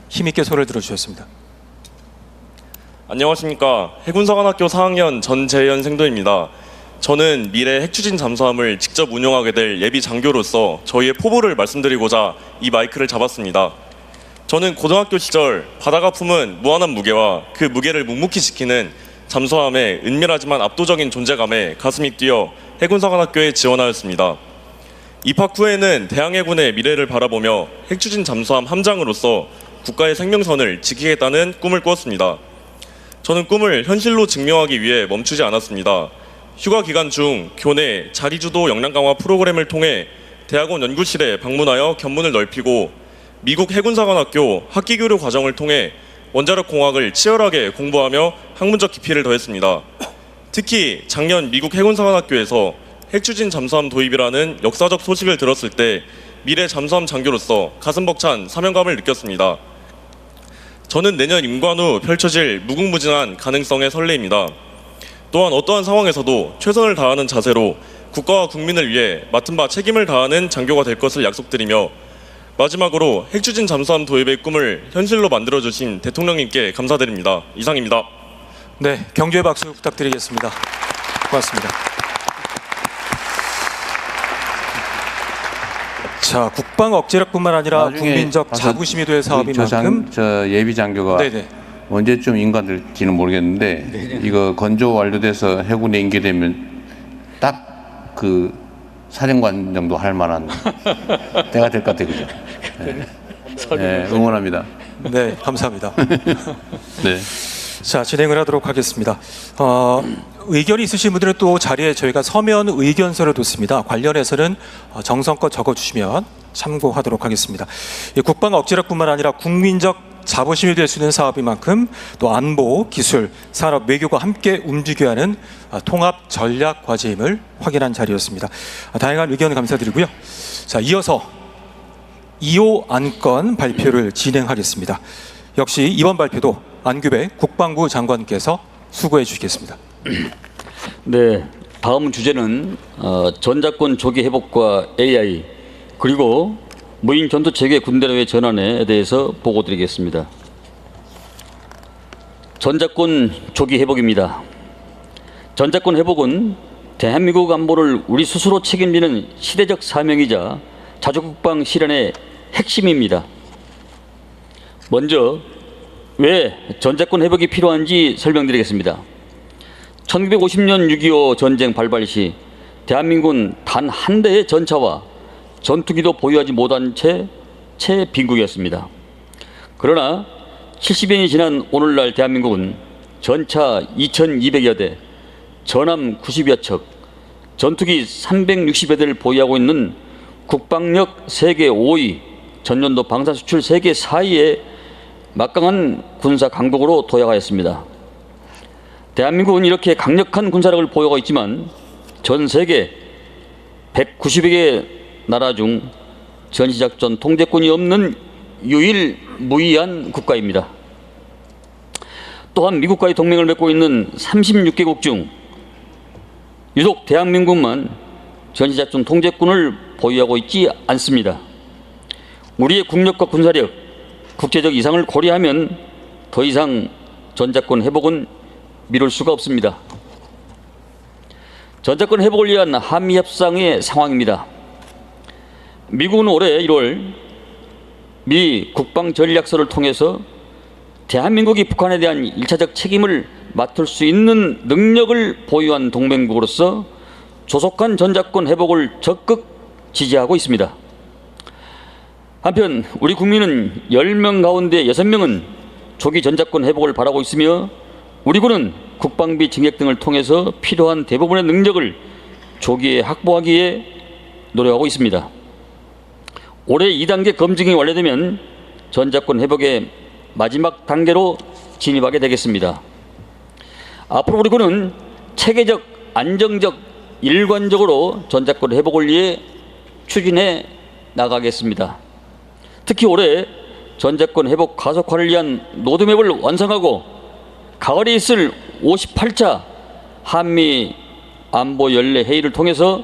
Speaker 1: 힘있게 손을 들어주셨습니다.
Speaker 13: 안녕하십니까. 해군사관학교 4학년 전재현 생도입니다. 저는 미래 핵추진 잠수함을 직접 운용하게 될 예비 장교로서 저희의 포부를 말씀드리고자 이 마이크를 잡았습니다. 저는 고등학교 시절 바다가 품은 무한한 무게와 그 무게를 묵묵히 지키는 잠수함의 은밀하지만 압도적인 존재감에 가슴이 뛰어 해군사관학교에 지원하였습니다. 입학 후에는 대항해군의 미래를 바라보며 핵추진 잠수함 함장으로서 국가의 생명선을 지키겠다는 꿈을 꾸었습니다. 저는 꿈을 현실로 증명하기 위해 멈추지 않았습니다. 휴가 기간 중 교내 자리주도 역량 강화 프로그램을 통해 대학원 연구실에 방문하여 견문을 넓히고 미국 해군사관학교 학기교류 과정을 통해 원자력 공학을 치열하게 공부하며 학문적 깊이를 더했습니다. 특히 작년 미국 해군사관학교에서 핵추진 잠수함 도입이라는 역사적 소식을 들었을 때 미래 잠수함 장교로서 가슴 벅찬 사명감을 느꼈습니다. 저는 내년 임관 후 펼쳐질 무궁무진한 가능성에 설레입니다. 또한 어떠한 상황에서도 최선을 다하는 자세로 국가와 국민을 위해 맡은 바 책임을 다하는 장교가 될 것을 약속드리며 마지막으로 핵추진 잠수함 도입의 꿈을 현실로 만들어주신 대통령님께 감사드립니다. 이상입니다.
Speaker 1: 네, 격려의 박수 부탁드리겠습니다. 고맙습니다. 자, 국방 억제력뿐만 아니라 국민적 자부심이 될 사업인 만큼
Speaker 3: 저 예비 장교가
Speaker 1: 네네.
Speaker 3: 언제쯤 인가될지는 모르겠는데
Speaker 1: 네네.
Speaker 3: 이거 건조 완료돼서 해군에 인계되면 딱 그 사령관 정도 할 만한 때가 될 것 같아요, 그죠? 네. 네, 응원합니다.
Speaker 1: 네, 감사합니다.
Speaker 3: 네.
Speaker 1: 자, 진행을 하도록 하겠습니다. 의견이 있으신 분들은 또 자리에 저희가 서면 의견서를 뒀습니다. 관련해서는 정성껏 적어주시면 참고하도록 하겠습니다. 국방 억지력뿐만 아니라 국민적 자부심이 될 수 있는 사업인 만큼 또 안보, 기술, 산업, 외교가 함께 움직여야 하는 통합 전략 과제임을 확인한 자리였습니다. 다양한 의견 감사드리고요. 자, 이어서 2호 안건 발표를 진행하겠습니다. 역시 이번 발표도 안규백 국방부 장관께서 수고해 주시겠습니다.
Speaker 4: 네, 다음 주제는 전작권 조기 회복과 AI 그리고 무인 전투 체계 군대로의 전환에 대해서 보고드리겠습니다. 전작권 조기 회복입니다. 전작권 회복은 대한민국 안보를 우리 스스로 책임지는 시대적 사명이자 자주국방 실현의 핵심입니다. 먼저 왜 전작권 회복이 필요한지 설명드리겠습니다. 1950년 6.25 전쟁 발발 시 대한민국은 단 한 대의 전차와 전투기도 보유하지 못한 채 빈국이었습니다. 그러나 70년이 지난 오늘날 대한민국은 전차 2,200여 대, 전함 90여 척, 전투기 360여 대를 보유하고 있는 국방력 세계 5위, 전년도 방산 수출 세계 4위의 막강한 군사 강국으로 도약하였습니다. 대한민국은 이렇게 강력한 군사력을 보유하고 있지만 전 세계 190여 개 나라 중 전시작전 통제권이 없는 유일무이한 국가입니다. 또한 미국과의 동맹을 맺고 있는 36개국 중 유독 대한민국만 전시작전 통제권을 보유하고 있지 않습니다. 우리의 국력과 군사력, 국제적 이상을 고려하면 더 이상 전작권 회복은 미룰 수가 없습니다. 전작권 회복을 위한 한미협상의 상황입니다. 미국은 올해 1월 미 국방전략서를 통해서 대한민국이 북한에 대한 1차적 책임을 맡을 수 있는 능력을 보유한 동맹국으로서 조속한 전작권 회복을 적극 지지하고 있습니다. 한편 우리 국민은 10명 가운데 6명은 조기 전작권 회복을 바라고 있으며 우리 군은 국방비 증액 등을 통해서 필요한 대부분의 능력을 조기에 확보하기 위해 노력하고 있습니다. 올해 2단계 검증이 완료되면 전작권 회복의 마지막 단계로 진입하게 되겠습니다. 앞으로 우리 군은 체계적, 안정적, 일관적으로 전작권 회복을 위해 추진해 나가겠습니다. 특히 올해 전작권 회복 가속화를 위한 로드맵을 완성하고 가을에 있을 58차 한미 안보 연례 회의를 통해서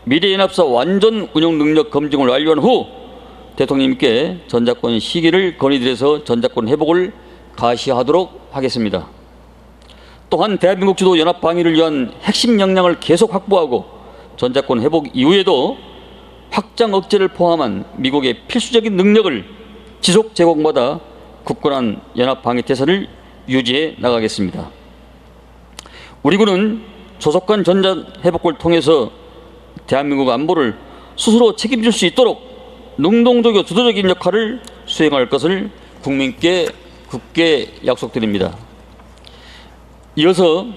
Speaker 4: 미래연합사 완전 운영 능력 검증을 완료한 후 대통령님께 전작권 시기를 건의드려서 전작권 회복을 가시하도록 하겠습니다. 또한 대한민국 주도 연합 방위를 위한 핵심 역량을 계속 확보하고 전작권 회복 이후에도 확장 억제를 포함한 미국의 필수적인 능력을 지속 제공받아 굳건한 연합 방위 태세를 유지해 나가겠습니다. 우리 군은 조속한 전작 회복을 통해서 대한민국 안보를 스스로 책임질 수 있도록 능동적이고 주도적인 역할을 수행할 것을 국민께 굳게 약속드립니다. 이어서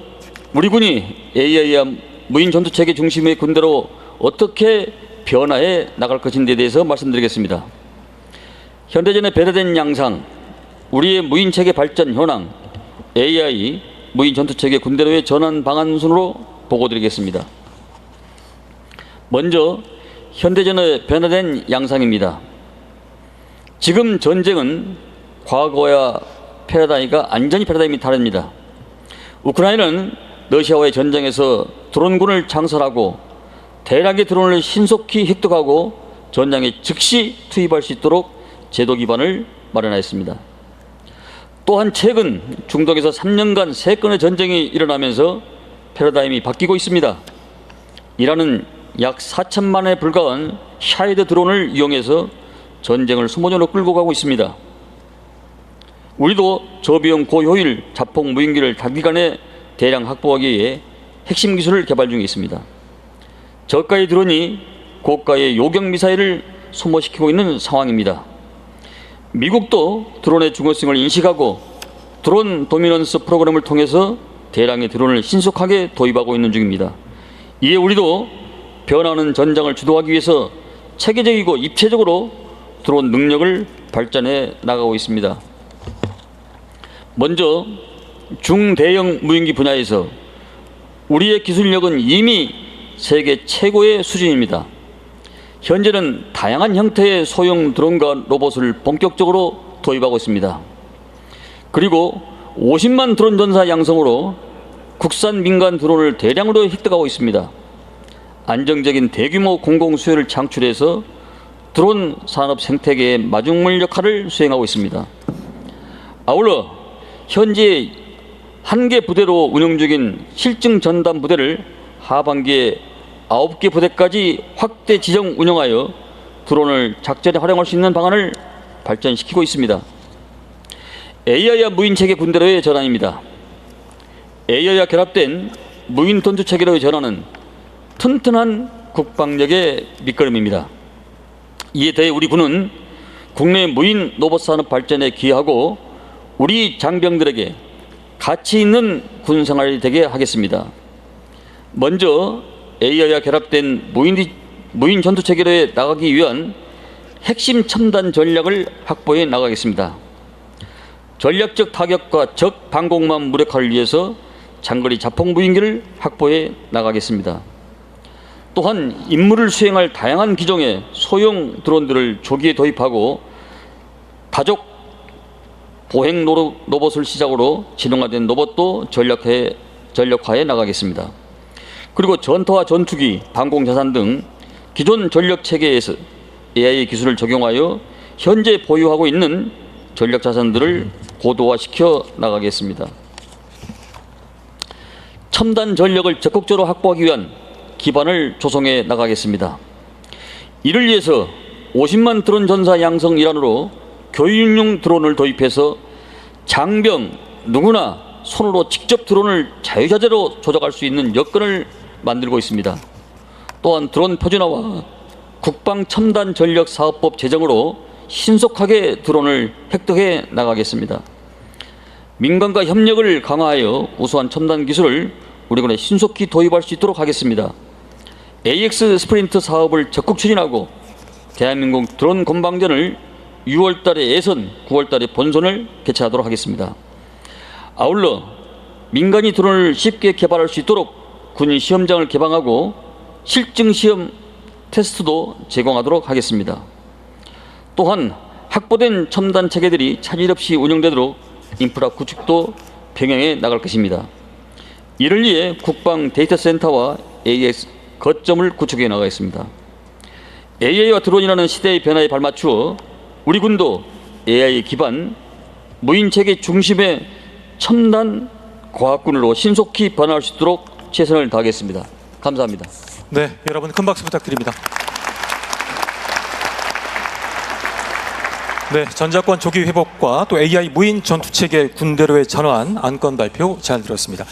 Speaker 4: 우리 군이 AI와 무인 전투체계 중심의 군대로 어떻게 변화해 나갈 것인지에 대해서 말씀드리겠습니다. 현대전에 배려된 양상, 우리의 무인체계 발전 현황, AI 무인 전투체계 군대로의 전환 방안 순으로 보고드리겠습니다. 먼저 현대전의 변화된 양상입니다. 지금 전쟁은 과거와 패러다임이 다릅니다. 우크라이나는 러시아와의 전쟁에서 드론군을 창설하고 대량의 드론을 신속히 획득하고 전장에 즉시 투입할 수 있도록 제도 기반을 마련하였습니다. 또한 최근 중동에서 3년간 3건의 전쟁이 일어나면서 패러다임이 바뀌고 있습니다. 이란은 약 4천만에 불과한 샤헤드 드론을 이용해서 전쟁을 수모전으로 끌고 가고 있습니다. 우리도 저비용 고효율 자폭 무인기를 단기간에 대량 확보하기 위해 핵심 기술을 개발 중에 있습니다. 저가의 드론이 고가의 요격 미사일을 소모시키고 있는 상황입니다. 미국도 드론의 중요성을 인식하고 드론 도미넌스 프로그램을 통해서 대량의 드론을 신속하게 도입하고 있는 중입니다. 이에 우리도 변화하는 전장을 주도하기 위해서 체계적이고 입체적으로 드론 능력을 발전해 나가고 있습니다. 먼저 중대형 무인기 분야에서 우리의 기술력은 이미 세계 최고의 수준입니다. 현재는 다양한 형태의 소형 드론과 로봇을 본격적으로 도입하고 있습니다. 그리고 50만 드론 전사 양성으로 국산 민간 드론을 대량으로 획득하고 있습니다. 안정적인 대규모 공공 수요를 창출해서 드론 산업 생태계의 마중물 역할을 수행하고 있습니다. 아울러 현재 1개 부대로 운영 중인 실증 전담 부대를 하반기에 9개 부대까지 확대 지정 운영하여 드론을 작전에 활용할 수 있는 방안을 발전시키고 있습니다. AI와 무인 체계 군대로의 전환입니다. AI와 결합된 무인 전투 체계로의 전환은 튼튼한 국방력의 밑거름입니다. 이에 대해 우리 군은 국내 무인 로봇 산업 발전에 기여하고 우리 장병들에게 가치 있는 군 생활이 되게 하겠습니다. 먼저 AI와 결합된 무인 전투 체계로에 나가기 위한 핵심 첨단 전략을 확보해 나가겠습니다. 전략적 타격과 적 방공망 무력화를 위해서 장거리 자폭 무인기를 확보해 나가겠습니다. 또한 임무를 수행할 다양한 기종의 소형 드론들을 조기에 도입하고 다족 보행 로봇을 시작으로 지능화된 로봇도 전력화해 나가겠습니다. 그리고 전투와 전투기, 방공자산 등 기존 전력 체계에서 AI 기술을 적용하여 현재 보유하고 있는 전력 자산들을 고도화시켜 나가겠습니다. 첨단 전력을 적극적으로 확보하기 위한 기반을 조성해 나가겠습니다. 이를 위해서 50만 드론 전사 양성 일환으로 교육용 드론을 도입해서 장병 누구나 손으로 직접 드론을 자유자재로 조작할 수 있는 여건을 만들고 있습니다. 또한 드론 표준화와 국방 첨단 전력 사업법 제정으로 신속하게 드론을 획득해 나가겠습니다. 민간과 협력을 강화하여 우수한 첨단 기술을 우리 군에 신속히 도입할 수 있도록 하겠습니다. AX 스프린트 사업을 적극 추진하고 대한민국 드론 건방전을 6월달에 예선, 9월달에 본선을 개최하도록 하겠습니다. 아울러 민간이 드론을 쉽게 개발할 수 있도록 군인 시험장을 개방하고 실증 시험 테스트도 제공하도록 하겠습니다. 또한 확보된 첨단 체계들이 차질 없이 운영되도록 인프라 구축도 병행해 나갈 것입니다. 이를 위해 국방 데이터 센터와 AX 거점을 구축해 나가겠습니다. AI와 드론이라는 시대의 변화에 발맞추어 우리 군도 AI 기반 무인 체계 중심의 첨단 과학군으로 신속히 변화할 수 있도록 최선을 다하겠습니다. 감사합니다.
Speaker 1: 네, 여러분 큰 박수 부탁드립니다. 네, 전자권 조기 회복과 또 AI 무인 전투체계 군대로의 전환 안건 발표 잘 들었습니다.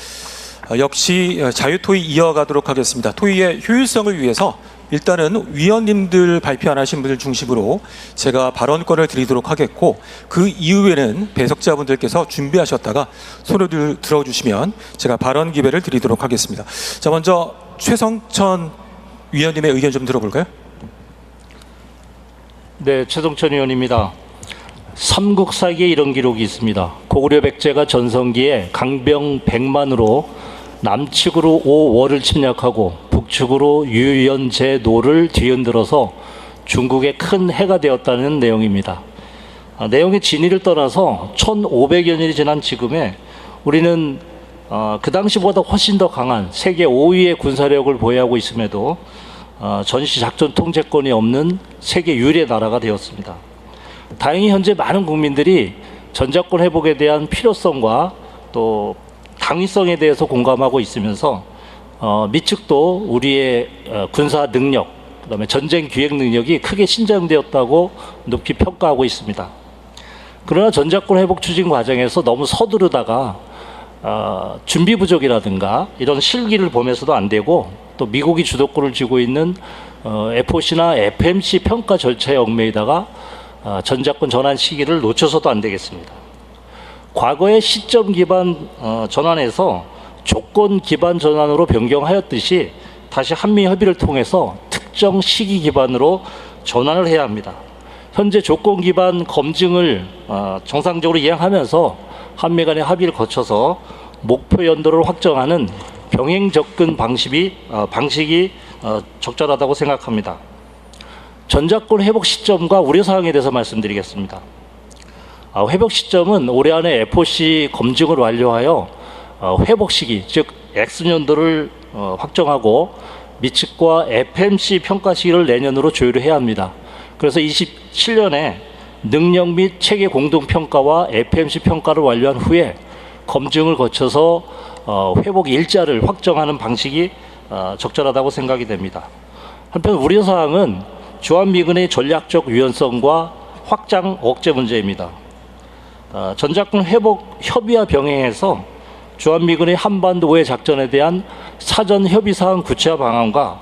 Speaker 1: 역시 자유토의 이어가도록 하겠습니다. 토의의 효율성을 위해서 일단은 위원님들 발표 안 하신 분들 중심으로 제가 발언권을 드리도록 하겠고, 그 이후에는 배석자분들께서 준비하셨다가 손을 들어주시면 제가 발언 기회를 드리도록 하겠습니다. 자, 먼저 최성천 위원님의 의견 좀 들어볼까요?
Speaker 14: 네, 최성천 의원입니다. 삼국사기에 이런 기록이 있습니다. 고구려 백제가 전성기에 강병 100만으로 남측으로 오월을 침략하고 북측으로 유연제노를 뒤흔들어서 중국에 큰 해가 되었다는 내용입니다. 내용의 진위를 떠나서 1500여 년이 지난 지금에 우리는 그 당시보다 훨씬 더 강한 세계 5위의 군사력을 보유하고 있음에도 전시 작전 통제권이 없는 세계 유일의 나라가 되었습니다. 다행히 현재 많은 국민들이 전자권 회복에 대한 필요성과 또 당위성에 대해서 공감하고 있으면서 미측도 우리의 군사 능력, 그다음에 전쟁 기획 능력이 크게 신장되었다고 높이 평가하고 있습니다. 그러나 전자권 회복 추진 과정에서 너무 서두르다가 준비 부족이라든가 이런 실기를 보면서도 안 되고, 또 미국이 주도권을 쥐고 있는 FOC나 FMC 평가 절차에 얽매이다가 전자권 전환 시기를 놓쳐서도 안 되겠습니다. 과거의 시점 기반 전환에서 조건 기반 전환으로 변경하였듯이 다시 한미 협의를 통해서 특정 시기 기반으로 전환을 해야 합니다. 현재 조건 기반 검증을 정상적으로 이행하면서 한미 간의 합의를 거쳐서 목표 연도를 확정하는 병행 접근 방식이 적절하다고 생각합니다. 전작권 회복 시점과 우려 사항에 대해서 말씀드리겠습니다. 회복 시점은 올해 안에 FOC 검증을 완료하여 회복 시기, 즉 X년도를 확정하고 미측과 FMC 평가 시기를 내년으로 조율을 해야 합니다. 그래서 27년에 능력 및 체계 공동 평가와 FMC 평가를 완료한 후에 검증을 거쳐서 회복 일자를 확정하는 방식이 적절하다고 생각이 됩니다. 한편 우려사항은 주한미군의 전략적 유연성과 확장 억제 문제입니다. 전작권 회복 협의와 병행해서 주한미군의 한반도의 작전에 대한 사전 협의사항 구체화 방안과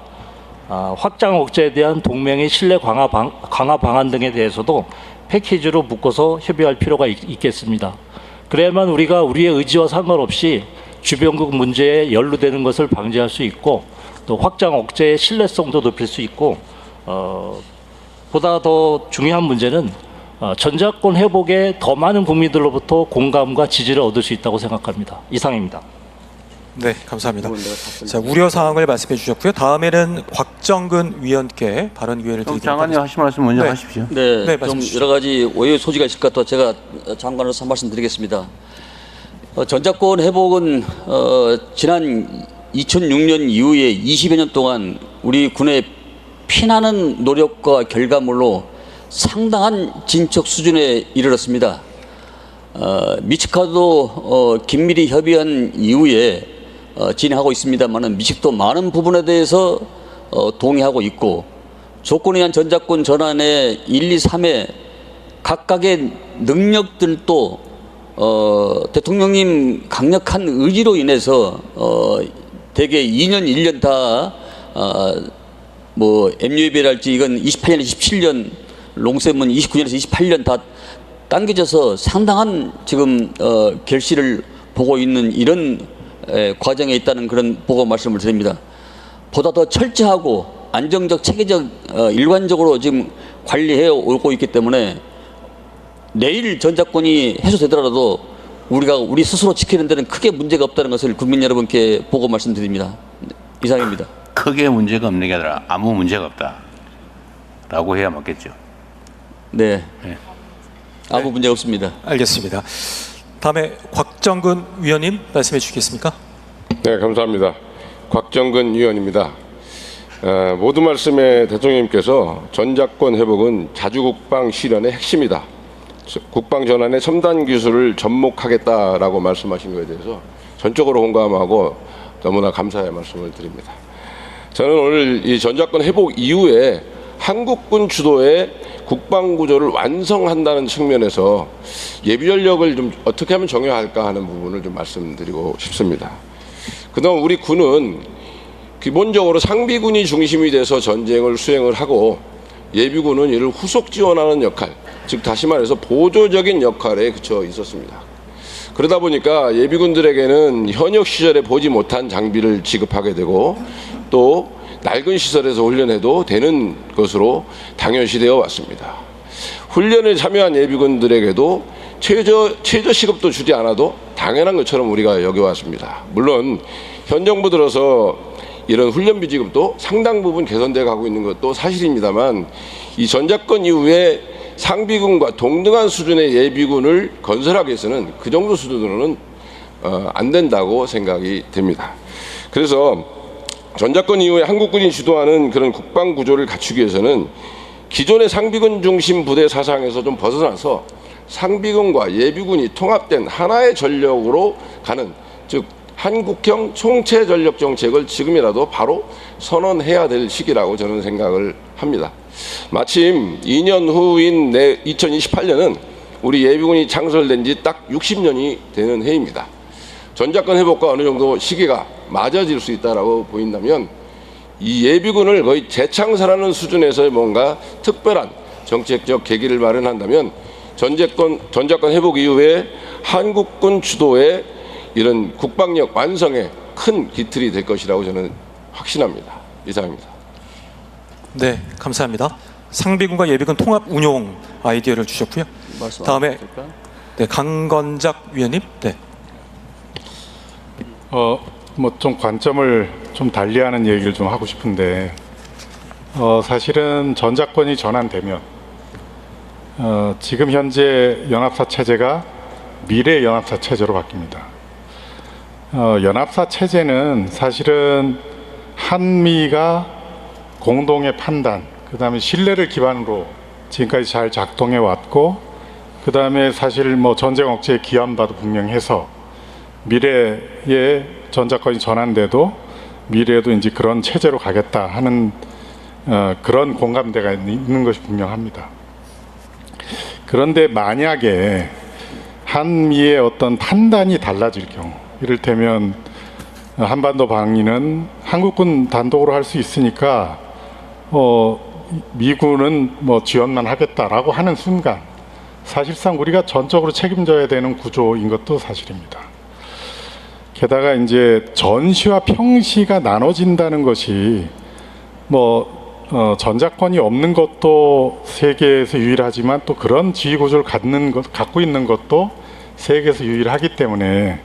Speaker 14: 확장 억제에 대한 동맹의 신뢰 강화 방안 등에 대해서도 패키지로 묶어서 협의할 필요가 있겠습니다. 그래야만 우리가 우리의 의지와 상관없이 주변국 문제에 연루되는 것을 방지할 수 있고 또 확장 억제의 신뢰성도 높일 수 있고 보다 더 중요한 문제는 전작권 회복에 더 많은 국민들로부터 공감과 지지를 얻을 수 있다고 생각합니다. 이상입니다.
Speaker 1: 네, 감사합니다. 자, 우려 사항을 말씀해 주셨고요. 다음에는 곽정근 위원께 발언 기회를 드리도록
Speaker 3: 장관님 하실 말씀 먼저 하십시오.
Speaker 4: 네,
Speaker 1: 네,
Speaker 4: 좀
Speaker 1: 말씀
Speaker 4: 여러 가지 오해 소지가 있을 것 같아 제가 장관으로서 한 말씀 드리겠습니다. 전작권 회복은 지난 2006년 이후에 20여 년 동안 우리 군의 피나는 노력과 결과물로 상당한 진척 수준에 이르렀습니다. 미측과도 긴밀히 협의한 이후에 진행하고 있습니다만 미측도 많은 부분에 대해서 동의하고 있고 조건에 의한 전작권 전환의 1, 2, 3의 각각의 능력들도 대통령님 강력한 의지로 인해서 대개 2년, 1년 다 MUAB랄지 이건 28년, 27년 롱셈은 29년에서 28년 다 당겨져서 상당한 지금 결실을 보고 있는 이런 과정에 있다는 그런 보고 말씀을 드립니다. 보다 더 철저하고 안정적, 체계적, 일관적으로 지금 관리해 오고 있기 때문에 내일 전작권이 해소되더라도 우리가 우리 스스로 지키는 데는 크게 문제가 없다는 것을 국민 여러분께 보고 말씀드립니다. 이상입니다.
Speaker 3: 크게 문제가 없는 게 아니라 아무 문제가 없다라고 해야 맞겠죠.
Speaker 4: 네. 아무 문제 없습니다.
Speaker 1: 알겠습니다. 다음에 곽정근 위원님 말씀해 주시겠습니까?
Speaker 15: 네, 감사합니다. 곽정근 위원입니다. 모든 말씀에 대통령님께서 전작권 회복은 자주국방 실현의 핵심이다. 국방 전환의 첨단 기술을 접목하겠다라고 말씀하신 것에 대해서 전적으로 공감하고 너무나 감사의 말씀을 드립니다. 저는 오늘 이 전작권 회복 이후에 한국군 주도의 국방 구조를 완성한다는 측면에서 예비 전력을 좀 어떻게 하면 정해할까 하는 부분을 좀 말씀드리고 싶습니다. 그동안 우리 군은 기본적으로 상비군이 중심이 돼서 전쟁을 수행을 하고 예비군은 이를 후속 지원하는 역할, 즉 다시 말해서 보조적인 역할에 그쳐 있었습니다. 그러다 보니까 예비군들에게는 현역 시절에 보지 못한 장비를 지급하게 되고 또 낡은 시설에서 훈련해도 되는 것으로 당연시되어 왔습니다. 훈련에 참여한 예비군들에게도 최저 시급도 주지 않아도 당연한 것처럼 우리가 여겨왔습니다. 물론 현 정부 들어서 이런 훈련비 지급도 상당 부분 개선되어 가고 있는 것도 사실입니다만 이 전작권 이후에 상비군과 동등한 수준의 예비군을 건설하기 위해서는 그 정도 수준으로는 안 된다고 생각이 됩니다. 그래서 전작권 이후에 한국군이 주도하는 그런 국방 구조를 갖추기 위해서는 기존의 상비군 중심 부대 사상에서 좀 벗어나서 상비군과 예비군이 통합된 하나의 전력으로 가는, 즉 한국형 총체 전력 정책을 지금이라도 바로 선언해야 될 시기라고 저는 생각을 합니다. 마침 2년 후인 2028년은 우리 예비군이 창설된 지 딱 60년이 되는 해입니다. 전작권 회복과 어느 정도 시기가 맞아질 수 있다고 보인다면 이 예비군을 거의 재창설하는 수준에서의 뭔가 특별한 정책적 계기를 마련한다면 전작권 회복 이후에 한국군 주도의 이런 국방력 완성에 큰 기틀이 될 것이라고 저는 확신합니다. 이상입니다.
Speaker 1: 네, 감사합니다. 상비군과 예비군 통합 운용 아이디어를 주셨고요. 다음에 네, 강건작 위원님. 네.
Speaker 16: 뭐 좀 관점을 좀 달리하는 얘기를 좀 하고 싶은데, 사실은 전작권이 전환되면 지금 현재 연합사 체제가 미래 연합사 체제로 바뀝니다. 연합사 체제는 사실은 한미가 공동의 판단, 그 다음에 신뢰를 기반으로 지금까지 잘 작동해 왔고, 그 다음에 사실 뭐 전쟁 억제에 기여한 바도 분명해서 미래에 전작권이 전환돼도 미래에도 이제 그런 체제로 가겠다 하는 그런 공감대가 있는 것이 분명합니다. 그런데 만약에 한미의 어떤 판단이 달라질 경우, 이를테면 한반도 방위는 한국군 단독으로 할 수 있으니까 미군은 뭐 지원만 하겠다라고 하는 순간 사실상 우리가 전적으로 책임져야 되는 구조인 것도 사실입니다. 게다가 이제 전시와 평시가 나눠진다는 것이 전작권이 없는 것도 세계에서 유일하지만 또 그런 지휘 구조를 갖고 있는 것도 세계에서 유일하기 때문에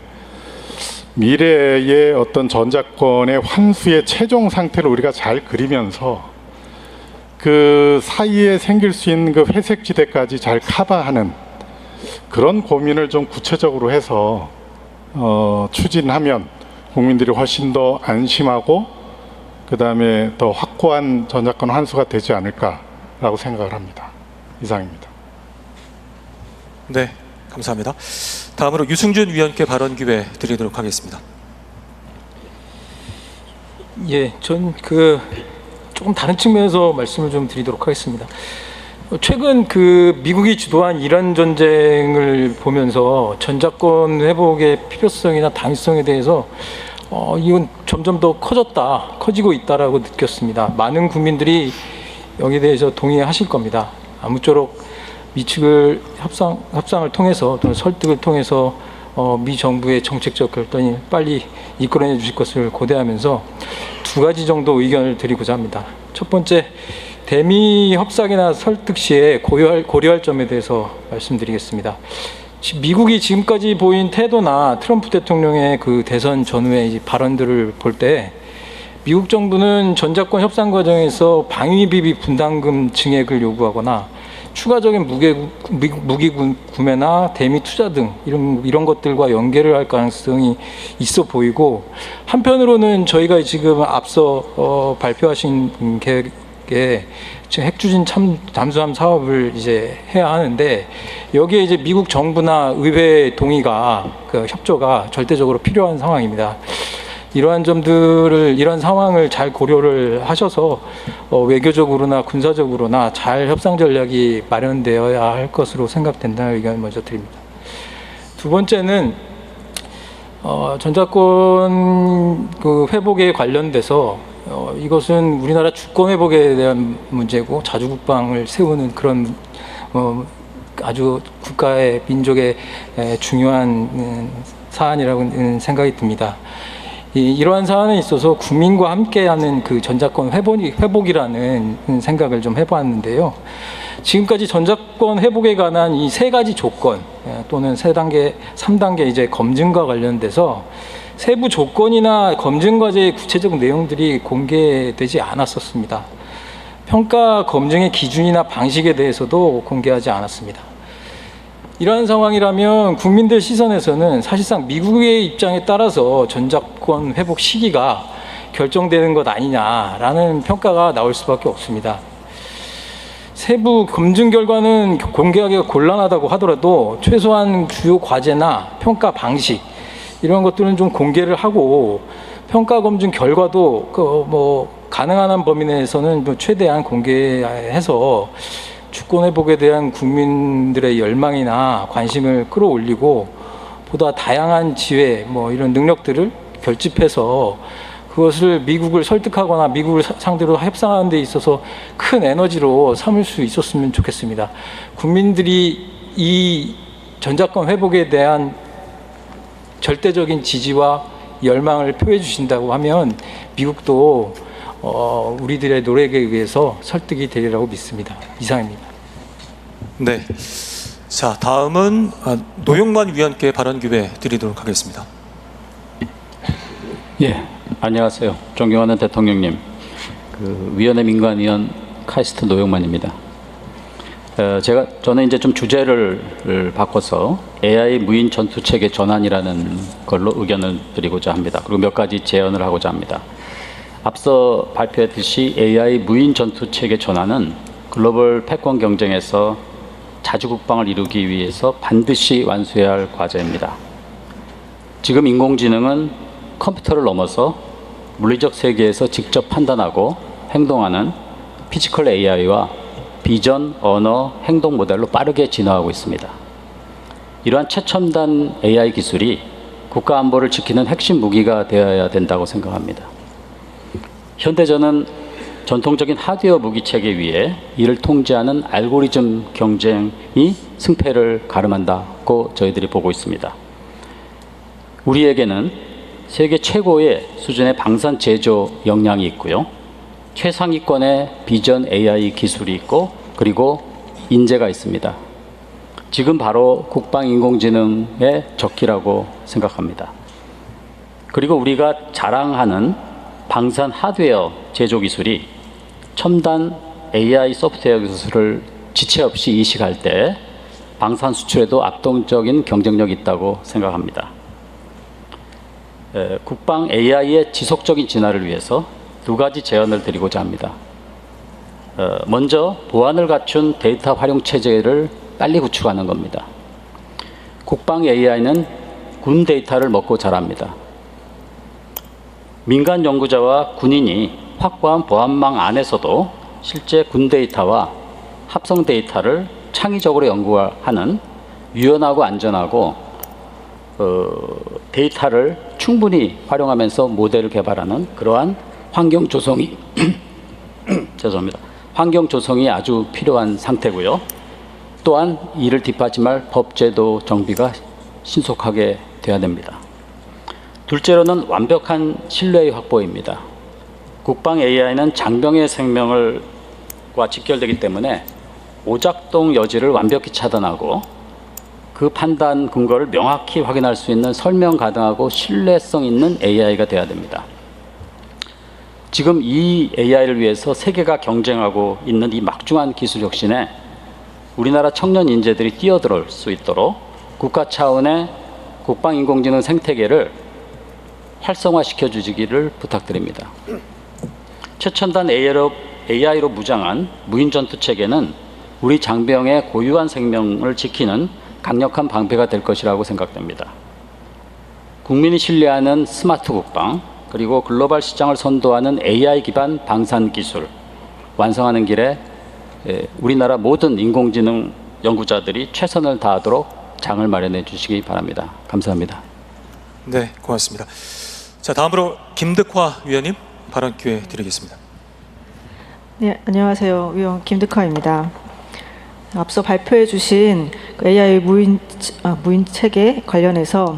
Speaker 16: 미래의 어떤 전작권의 환수의 최종 상태를 우리가 잘 그리면서 그 사이에 생길 수 있는 그 회색 지대까지 잘 커버하는 그런 고민을 좀 구체적으로 해서 추진하면 국민들이 훨씬 더 안심하고 그 다음에 더 확고한 전작권 환수가 되지 않을까라고 생각을 합니다. 이상입니다.
Speaker 1: 네, 감사합니다. 다음으로 유승준 위원께 발언 기회 드리도록 하겠습니다.
Speaker 17: 예, 전 조금 다른 측면에서 말씀을 좀 드리도록 하겠습니다. 최근 미국이 주도한 이란 전쟁을 보면서 전작권 회복의 필요성이나 당위성에 대해서 이건 점점 더 커지고 있다라고 느꼈습니다. 많은 국민들이 여기에 대해서 동의하실 겁니다. 아무쪼록 미측을 협상을 통해서 또는 설득을 통해서 미 정부의 정책적 결단이 빨리 이끌어내 주실 것을 고대하면서 두 가지 정도 의견을 드리고자 합니다. 첫 번째, 대미 협상이나 설득 시에 고려할 점에 대해서 말씀드리겠습니다. 미국이 지금까지 보인 태도나 트럼프 대통령의 대선 전후의 발언들을 볼 때 미국 정부는 전작권 협상 과정에서 방위비비 분담금 증액을 요구하거나 추가적인 무기 구매나 대미 투자 등 이런 것들과 연계를 할 가능성이 있어 보이고, 한편으로는 저희가 지금 앞서 발표하신 계획에 지금 핵추진 잠수함 사업을 이제 해야 하는데, 여기에 이제 미국 정부나 의회 동의가 협조가 절대적으로 필요한 상황입니다. 이러한 상황을 잘 고려를 하셔서 외교적으로나 군사적으로나 잘 협상 전략이 마련되어야 할 것으로 생각된다는 의견을 먼저 드립니다. 두 번째는 전작권 회복에 관련돼서 이것은 우리나라 주권 회복에 대한 문제고 자주국방을 세우는 그런 아주 국가의 민족의 중요한 사안이라고 생각이 듭니다. 이러한 사안에 있어서 국민과 함께하는 전작권 회복이라는 생각을 좀 해봤는데요. 지금까지 전작권 회복에 관한 이 세 가지 조건 또는 3단계 이제 검증과 관련돼서 세부 조건이나 검증 과제의 구체적 내용들이 공개되지 않았었습니다. 평가 검증의 기준이나 방식에 대해서도 공개하지 않았습니다. 이러한 상황이라면 국민들 시선에서는 사실상 미국의 입장에 따라서 전작권 회복 시기가 결정되는 것 아니냐라는 평가가 나올 수밖에 없습니다. 세부 검증 결과는 공개하기가 곤란하다고 하더라도 최소한 주요 과제나 평가 방식 이런 것들은 좀 공개를 하고, 평가 검증 결과도 가능한 한 범위 내에서는 최대한 공개해서 주권 회복에 대한 국민들의 열망이나 관심을 끌어올리고 보다 다양한 지혜 이런 능력들을 결집해서 그것을 미국을 설득하거나 미국을 상대로 협상하는 데 있어서 큰 에너지로 삼을 수 있었으면 좋겠습니다. 국민들이 이 전작권 회복에 대한 절대적인 지지와 열망을 표해 주신다고 하면 미국도 우리들의 노력에 의해서 설득이 되리라고 믿습니다. 이상입니다.
Speaker 1: 네. 자, 다음은 노영만 위원께 발언 기회 드리도록 하겠습니다.
Speaker 14: 예, 안녕하세요. 존경하는 대통령님, 위원회 민관위원 카이스트 노영만입니다. 저는 이제 좀 주제를 바꿔서 AI 무인 전투 체계 전환이라는 걸로 의견을 드리고자 합니다. 그리고 몇 가지 제언을 하고자 합니다. 앞서 발표했듯이 AI 무인 전투 체계 전환은 글로벌 패권 경쟁에서 자주국방을 이루기 위해서 반드시 완수해야 할 과제입니다. 지금 인공지능은 컴퓨터를 넘어서 물리적 세계에서 직접 판단하고 행동하는 피지컬 AI와 비전, 언어, 행동 모델로 빠르게 진화하고 있습니다. 이러한 최첨단 AI 기술이 국가 안보를 지키는 핵심 무기가 되어야 된다고 생각합니다. 현대전은 전통적인 하드웨어 무기 체계 위에 이를 통제하는 알고리즘 경쟁이 승패를 가름한다고 저희들이 보고 있습니다. 우리에게는 세계 최고의 수준의 방산 제조 역량이 있고요. 최상위권의 비전 AI 기술이 있고 그리고 인재가 있습니다. 지금 바로 국방인공지능의 적기라고 생각합니다. 그리고 우리가 자랑하는 방산 하드웨어 제조 기술이 첨단 AI 소프트웨어 기술을 지체 없이 이식할 때 방산 수출에도 압도적인 경쟁력이 있다고 생각합니다. 국방 AI의 지속적인 진화를 위해서 두 가지 제언을 드리고자 합니다. 먼저 보안을 갖춘 데이터 활용 체제를 빨리 구축하는 겁니다. 국방 AI는 군 데이터를 먹고 자랍니다. 민간 연구자와 군인이 확보한 보안망 안에서도 실제 군 데이터와 합성 데이터를 창의적으로 연구하는 유연하고 안전하고 데이터를 충분히 활용하면서 모델을 개발하는 그러한 환경 조성이 죄송합니다. 환경 조성이 아주 필요한 상태고요. 또한 이를 뒷받침할 법제도 정비가 신속하게 돼야 됩니다. 둘째로는 완벽한 신뢰의 확보입니다. 국방 AI는 장병의 생명과 직결되기 때문에 오작동 여지를 완벽히 차단하고 그 판단 근거를 명확히 확인할 수 있는 설명 가능하고 신뢰성 있는 AI가 돼야 됩니다. 지금 이 AI를 위해서 세계가 경쟁하고 있는 이 막중한 기술 혁신에 우리나라 청년 인재들이 뛰어들 수 있도록 국가 차원의 국방인공지능 생태계를 활성화시켜 주시기를 부탁드립니다. 최첨단 AI로 무장한 무인 전투 체계는 우리 장병의 고유한 생명을 지키는 강력한 방패가 될 것이라고 생각됩니다. 국민이 신뢰하는 스마트 국방, 그리고 글로벌 시장을 선도하는 AI 기반 방산 기술 완성하는 길에 우리나라 모든 인공지능 연구자들이 최선을 다하도록 장을 마련해 주시기 바랍니다. 감사합니다.
Speaker 1: 네, 고맙습니다. 자, 다음으로 김득화 위원님 발언 기회 드리겠습니다.
Speaker 18: 네, 안녕하세요. 위원 김득화입니다. 앞서 발표해 주신 AI 무인 체계 관련해서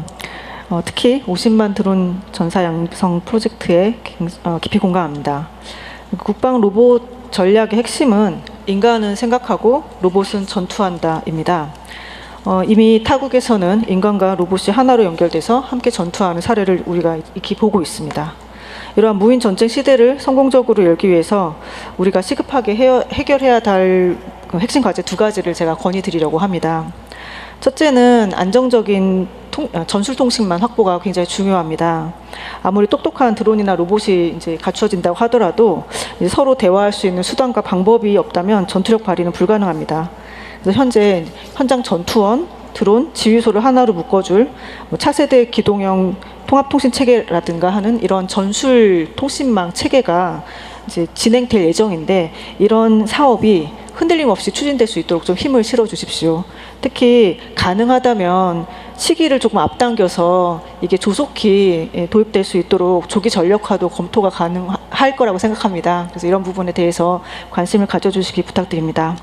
Speaker 18: 특히 50만 드론 전사 양성 프로젝트에 깊이 공감합니다. 국방 로봇 전략의 핵심은 인간은 생각하고 로봇은 전투한다입니다. 이미 타국에서는 인간과 로봇이 하나로 연결돼서 함께 전투하는 사례를 우리가 익히 보고 있습니다. 이러한 무인 전쟁 시대를 성공적으로 열기 위해서 우리가 시급하게 해결해야 할 핵심 과제 두 가지를 제가 건의드리려고 합니다. 첫째는 안정적인 전술통신망 확보가 굉장히 중요합니다. 아무리 똑똑한 드론이나 로봇이 이제 갖추어진다고 하더라도 이제 서로 대화할 수 있는 수단과 방법이 없다면 전투력 발휘는 불가능합니다. 그래서 현재 현장 전투원, 드론, 지휘소를 하나로 묶어줄 차세대 기동형 통합통신 체계라든가 하는 이런 전술 통신망 체계가 이제 진행될 예정인데 이런 사업이 흔들림 없이 추진될 수 있도록 좀 힘을 실어 주십시오. 특히 가능하다면 시기를 조금 앞당겨서 이게 조속히 도입될 수 있도록 조기 전력화도 검토가 가능할 거라고 생각합니다. 그래서 이런 부분에 대해서 관심을 가져주시기 부탁드립니다.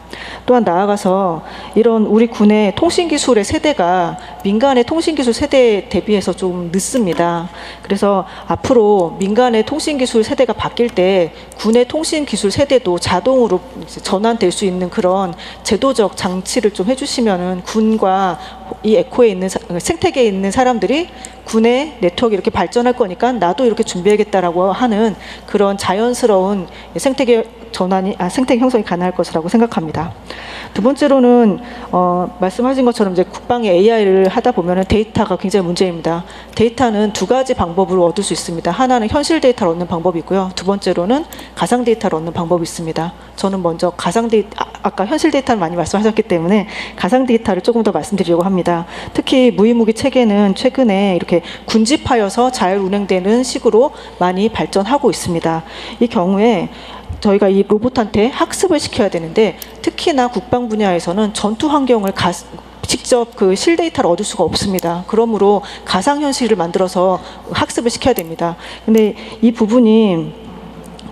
Speaker 18: 또한 나아가서 이런 우리 군의 통신기술의 세대가 민간의 통신기술 세대에 대비해서 좀 늦습니다. 그래서 앞으로 민간의 통신기술 세대가 바뀔 때 군의 통신기술 세대도 자동으로 전환될 수 있는 그런 제도적 장치를 좀 해주시면은 군과 이 에코에 있는 생태계에 있는 사람들이 군의 네트워크 이렇게 발전할 거니까 나도 이렇게 준비해야겠다라고 하는 그런 자연스러운 생태계 전환이 생태계 형성이 가능할 것이라고 생각합니다. 두 번째로는 말씀하신 것처럼 이제 국방의 AI를 하다 보면은 데이터가 굉장히 문제입니다. 데이터는 두 가지 방법으로 얻을 수 있습니다. 하나는 현실 데이터를 얻는 방법이 있고요. 두 번째로는 가상 데이터를 얻는 방법이 있습니다. 저는 먼저 가상 데이터, 아까 현실 데이터를 많이 말씀하셨기 때문에 가상 데이터를 조금 더 말씀드리려고 합니다. 특히 무인무기 체계는 최근에 이렇게 군집하여서 잘 운행되는 식으로 많이 발전하고 있습니다. 이 경우에 저희가 이 로봇한테 학습을 시켜야 되는데 특히나 국방 분야에서는 전투 환경을 직접 그 실데이터를 얻을 수가 없습니다. 그러므로 가상현실을 만들어서 학습을 시켜야 됩니다. 근데 이 부분이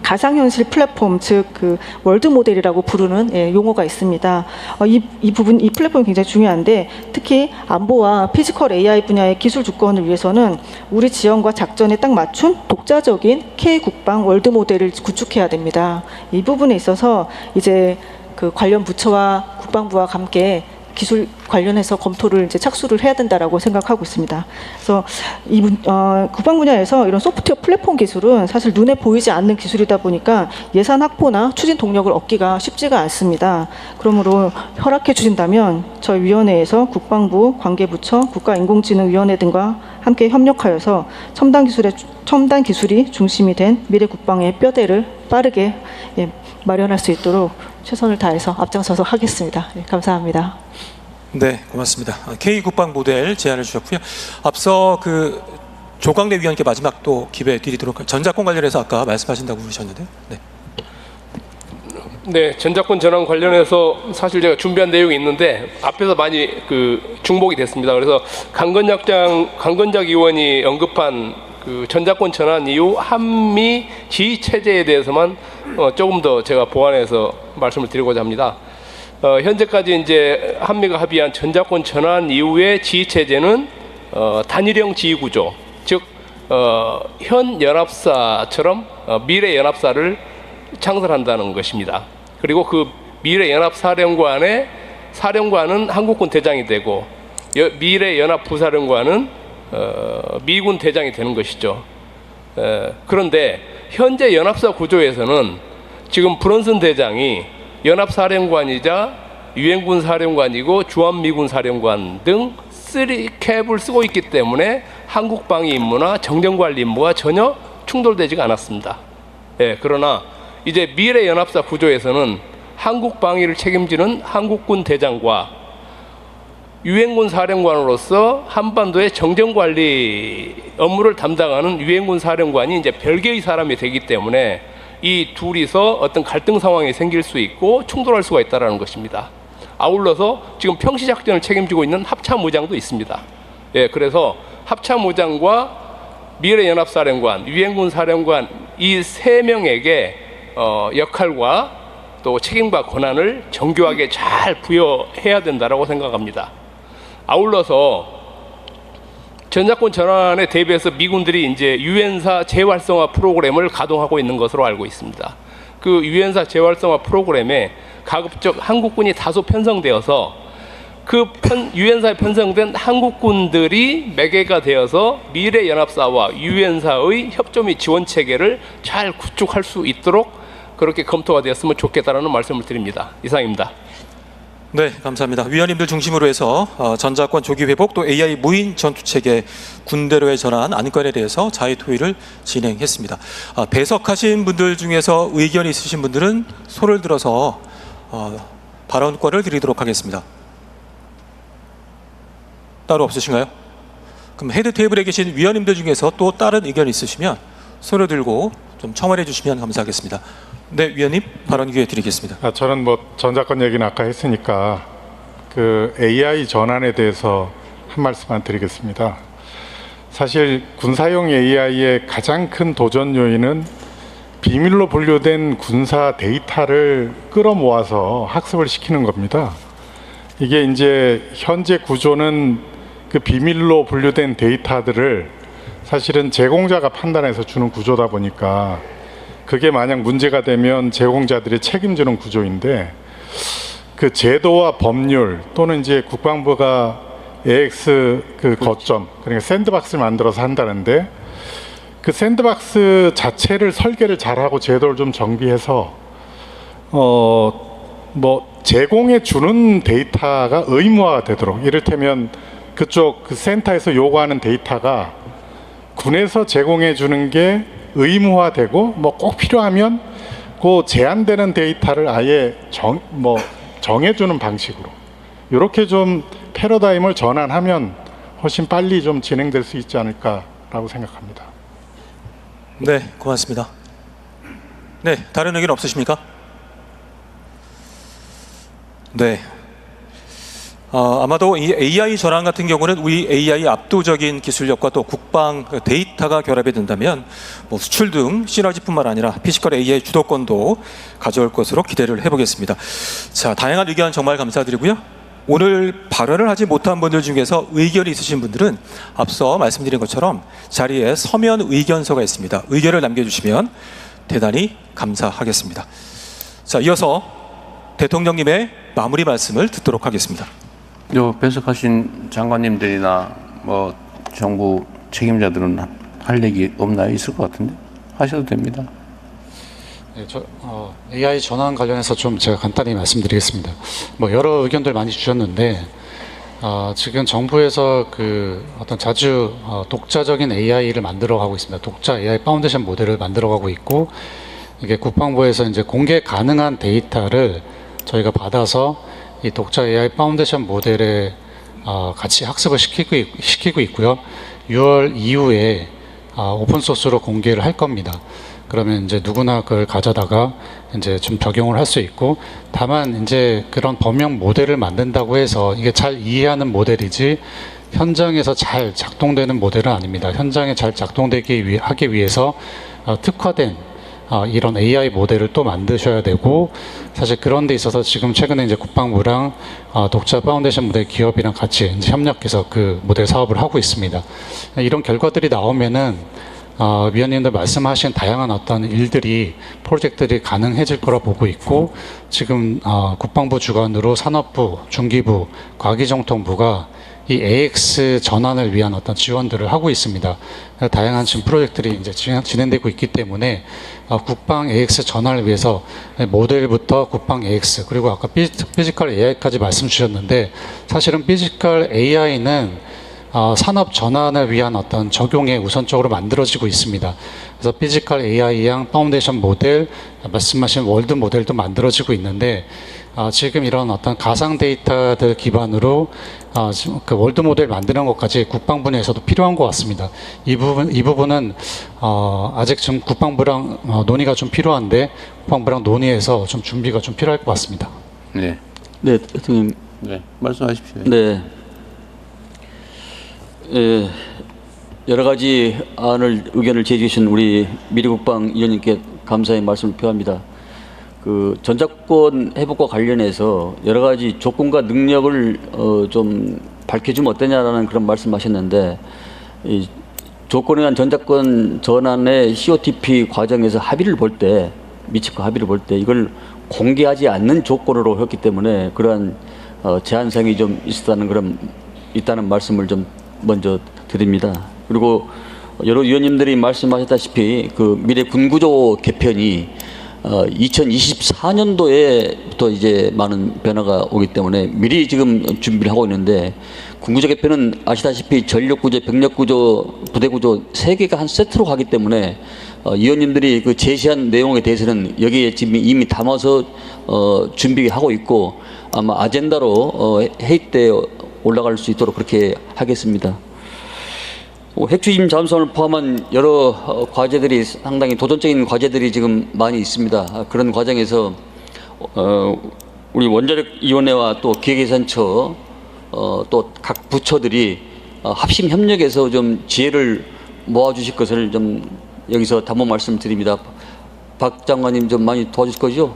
Speaker 18: 가상현실 플랫폼, 즉 그 월드 모델이라고 부르는 용어가 있습니다. 이 부분, 이 플랫폼이 굉장히 중요한데 특히 안보와 피지컬 AI 분야의 기술 주권을 위해서는 우리 지원과 작전에 딱 맞춘 독자적인 K-국방 월드 모델을 구축해야 됩니다. 이 부분에 있어서 이제 그 관련 부처와 국방부와 함께 기술 관련해서 검토를 이제 착수를 해야 된다라고 생각하고 있습니다. 그래서 이 국방 분야에서 이런 소프트웨어 플랫폼 기술은 사실 눈에 보이지 않는 기술이다 보니까 예산 확보나 추진 동력을 얻기가 쉽지가 않습니다. 그러므로 허락해 주신다면 저희 위원회에서 국방부, 관계부처, 국가인공지능위원회 등과 함께 협력하여서 첨단 기술이 중심이 된 미래 국방의 뼈대를 빠르게 마련할 수 있도록 최선을 다해서 앞장서서 하겠습니다. 감사합니다.
Speaker 1: 네, 고맙습니다. K 국방 모델 제안을 주셨고요. 앞서 그 조광래 위원께 마지막 또 기회 드리도록 전작권 관련해서 아까 말씀하신다고 그러셨는데. 네.
Speaker 11: 네, 전작권 전환 관련해서 사실 제가 준비한 내용이 있는데 앞에서 많이 중복이 됐습니다. 그래서 강건작 의원이 언급한 그 전작권 전환 이후 한미 지휘 체제에 대해서만 조금 더 제가 보완해서 말씀을 드리고자 합니다. 현재까지 이제 한미가 합의한 전작권 전환 이후의 지휘 체제는 단일형 지휘 구조, 즉 현 연합사처럼 미래 연합사를 창설한다는 것입니다. 그리고 그 미래 연합사령관의 사령관은 한국군 대장이 되고 미래 연합 부사령관은 미군 대장이 되는 것이죠. 그런데 현재 연합사 구조에서는 지금 브런슨 대장이 연합사령관이자 유엔군 사령관이고 주한미군 사령관 등 3캡을 쓰고 있기 때문에 한국방위 임무나 정전관리 임무와 전혀 충돌되지가 않았습니다. 그러나 이제 미래 연합사 구조에서는 한국방위를 책임지는 한국군 대장과 유엔군 사령관으로서 한반도의 정전관리 업무를 담당하는 유엔군 사령관이 이제 별개의 사람이 되기 때문에 이 둘이서 어떤 갈등 상황이 생길 수 있고 충돌할 수가 있다는 것입니다. 아울러서 지금 평시작전을 책임지고 있는 합참의장도 있습니다. 그래서 합참의장과 미래연합사령관, 유엔군 사령관 이 세 명에게 역할과 또 책임과 권한을 정교하게 잘 부여해야 된다고 생각합니다. 아울러서 전작권 전환에 대비해서 미군들이 이제 유엔사 재활성화 프로그램을 가동하고 있는 것으로 알고 있습니다. 그 유엔사 재활성화 프로그램에 가급적 한국군이 다소 편성되어서 그 유엔사에 편성된 한국군들이 매개가 되어서 미래연합사와 유엔사의 협조 및 지원 체계를 잘 구축할 수 있도록 그렇게 검토가 되었으면 좋겠다라는 말씀을 드립니다. 이상입니다.
Speaker 1: 네, 감사합니다. 위원님들 중심으로 해서 전작권 조기 회복 또 AI 무인 전투 체계 군대로의 전환 안건에 대해서 자유 토의를 진행했습니다. 배석하신 분들 중에서 의견이 있으신 분들은 손을 들어서 발언권을 드리도록 하겠습니다. 따로 없으신가요? 그럼 헤드 테이블에 계신 위원님들 중에서 또 다른 의견이 있으시면 손을 들고 좀 청원해 주시면 감사하겠습니다. 네, 위원님 발언 기회 드리겠습니다.
Speaker 16: 저는 뭐 전작권 얘기는 아까 했으니까 그 AI 전환에 대해서 한 말씀만 드리겠습니다. 사실 군사용 AI의 가장 큰 도전 요인은 비밀로 분류된 군사 데이터를 끌어모아서 학습을 시키는 겁니다. 이게 이제 현재 구조는 그 비밀로 분류된 데이터들을 사실은 제공자가 판단해서 주는 구조다 보니까 그게 만약 문제가 되면 제공자들이 책임지는 구조인데, 그 제도와 법률 또는 이제 국방부가 AX 그 거점, 그러니까 샌드박스를 만들어서 한다는데, 그 샌드박스 자체를 설계를 잘하고 제도를 좀 정비해서 뭐 제공해 주는 데이터가 의무화가 되도록, 이를테면 그쪽 그 센터에서 요구하는 데이터가 군에서 제공해 주는 게 의무화되고, 뭐 꼭 필요하면 그 제한되는 데이터를 아예 정해주는 방식으로, 이렇게 좀 패러다임을 전환하면 훨씬 빨리 좀 진행될 수 있지 않을까라고 생각합니다.
Speaker 1: 네, 고맙습니다. 네, 다른 의견 없으십니까? 네. 아마도 이 AI 전환 같은 경우는 우리 AI 압도적인 기술력과 또 국방 데이터가 결합이 된다면 뭐 수출 등 시너지뿐만 아니라 피지컬 AI 주도권도 가져올 것으로 기대를 해보겠습니다. 자, 다양한 의견 정말 감사드리고요. 오늘 발언을 하지 못한 분들 중에서 의견이 있으신 분들은 앞서 말씀드린 것처럼 자리에 서면 의견서가 있습니다. 의견을 남겨주시면 대단히 감사하겠습니다. 자, 이어서 대통령님의 마무리 말씀을 듣도록 하겠습니다.
Speaker 3: 배석하신 장관님들이나 뭐 정부 책임자들은 할 얘기 없나요? 있을 것 같은데 하셔도 됩니다.
Speaker 19: 네, AI 전환 관련해서 좀 제가 간단히 말씀드리겠습니다. 뭐 여러 의견들 많이 주셨는데 지금 정부에서 그 어떤 자주 독자적인 AI를 만들어가고 있습니다. 독자 AI 파운데이션 모델을 만들어가고 있고, 이게 국방부에서 이제 공개 가능한 데이터를 저희가 받아서 이 독자 AI 파운데이션 모델에 같이 학습을 시키고 있고요. 6월 이후에 오픈소스로 공개를 할 겁니다. 그러면 이제 누구나 그걸 가져다가 이제 좀 적용을 할 수 있고, 다만 이제 그런 범용 모델을 만든다고 해서 이게 잘 이해하는 모델이지 현장에서 잘 작동되는 모델은 아닙니다. 현장에 잘 작동되기 하기 위해서 특화된 이런 AI 모델을 또 만드셔야 되고, 사실 그런 데 있어서 지금 최근에 이제 국방부랑 독자 파운데이션 모델 기업이랑 같이 이제 협력해서 그 모델 사업을 하고 있습니다. 이런 결과들이 나오면은 위원님들 말씀하신 다양한 어떤 일들이, 프로젝트들이 가능해질 거라 보고 있고, 지금 국방부 주관으로 산업부, 중기부, 과기정통부가 이 AX 전환을 위한 어떤 지원들을 하고 있습니다. 다양한 지금 프로젝트들이 이제 진행되고 있기 때문에 국방 AX 전환을 위해서 모델부터 국방 AX, 그리고 아까 피지컬 AI까지 말씀 주셨는데, 사실은 피지컬 AI는 산업 전환을 위한 어떤 적용에 우선적으로 만들어지고 있습니다. 그래서 피지컬 AI양 파운데이션 모델, 말씀하신 월드 모델도 만들어지고 있는데, 지금 이런 어떤 가상 데이터들 기반으로 그 월드 모델 만드는 것까지 국방부 내에서도 필요한 것 같습니다. 이 부분은 아직 좀 국방부랑 논의가 좀 필요한데, 국방부랑 논의해서 좀 준비가 좀 필요할 것 같습니다.
Speaker 3: 네.
Speaker 4: 네, 대통령.
Speaker 3: 네, 말씀하십시오.
Speaker 4: 네. 여러 가지 의견을 제시해 주신 우리 미래국방 위원님께 감사의 말씀을 표합니다. 그 전작권 회복과 관련해서 여러 가지 조건과 능력을 좀 밝혀주면 어떠냐라는 그런 말씀하셨는데, 이 조건에 의한 전작권 전환의 COTP 과정에서 합의를 볼 때, 미측과 합의를 볼 때 이걸 공개하지 않는 조건으로 했기 때문에 그러한 제한성이 좀 있다는 말씀을 좀 먼저 드립니다. 그리고 여러 위원님들이 말씀하셨다시피 그 미래 군구조 개편이 2024년도에부터 이제 많은 변화가 오기 때문에 미리 지금 준비를 하고 있는데, 군구조 개편은 아시다시피 전력구조, 병력구조, 부대구조 세 개가 한 세트로 가기 때문에 위원님들이 그 제시한 내용에 대해서는 여기에 지금 이미 담아서 준비하고 있고, 아마 아젠다로 회의 때 올라갈 수 있도록 그렇게 하겠습니다. 핵추진 잠수함을 포함한 여러 과제들이, 상당히 도전적인 과제들이 지금 많이 있습니다. 그런 과정에서 우리 원자력위원회와 또 기획예산처 또 각 부처들이 합심 협력해서 좀 지혜를 모아주실 것을 좀 여기서 단번 말씀드립니다. 박 장관님 좀 많이 도와주실 거죠?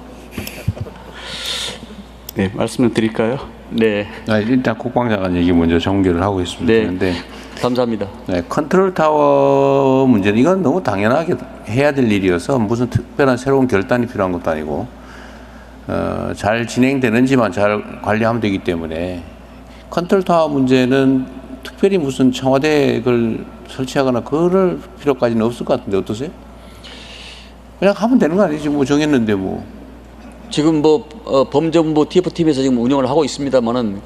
Speaker 20: 네, 말씀을 드릴까요?
Speaker 4: 네.
Speaker 3: 일단 국방장관 얘기 먼저 종결을 하고 있습니다.
Speaker 4: 네.
Speaker 3: 그런데
Speaker 4: 감사합니다.
Speaker 3: 네, 컨트롤 타워 문제는 이건 너무 당연하게 해야 될 일이어서 무슨 특별한 새로운 결단이 필요한 것도 아니고 잘 진행되는지만 잘 관리하면 되기 때문에 컨트롤 타워 문제는 특별히 무슨 청와대에 그걸 설치하거나 그럴 필요까지는 없을 것 같은데 어떠세요? 그냥 하면 되는 거 아니지 뭐 정했는데 뭐.
Speaker 4: 지금 뭐 범정부 TF팀에서 지금 운영을 하고 있습니다만은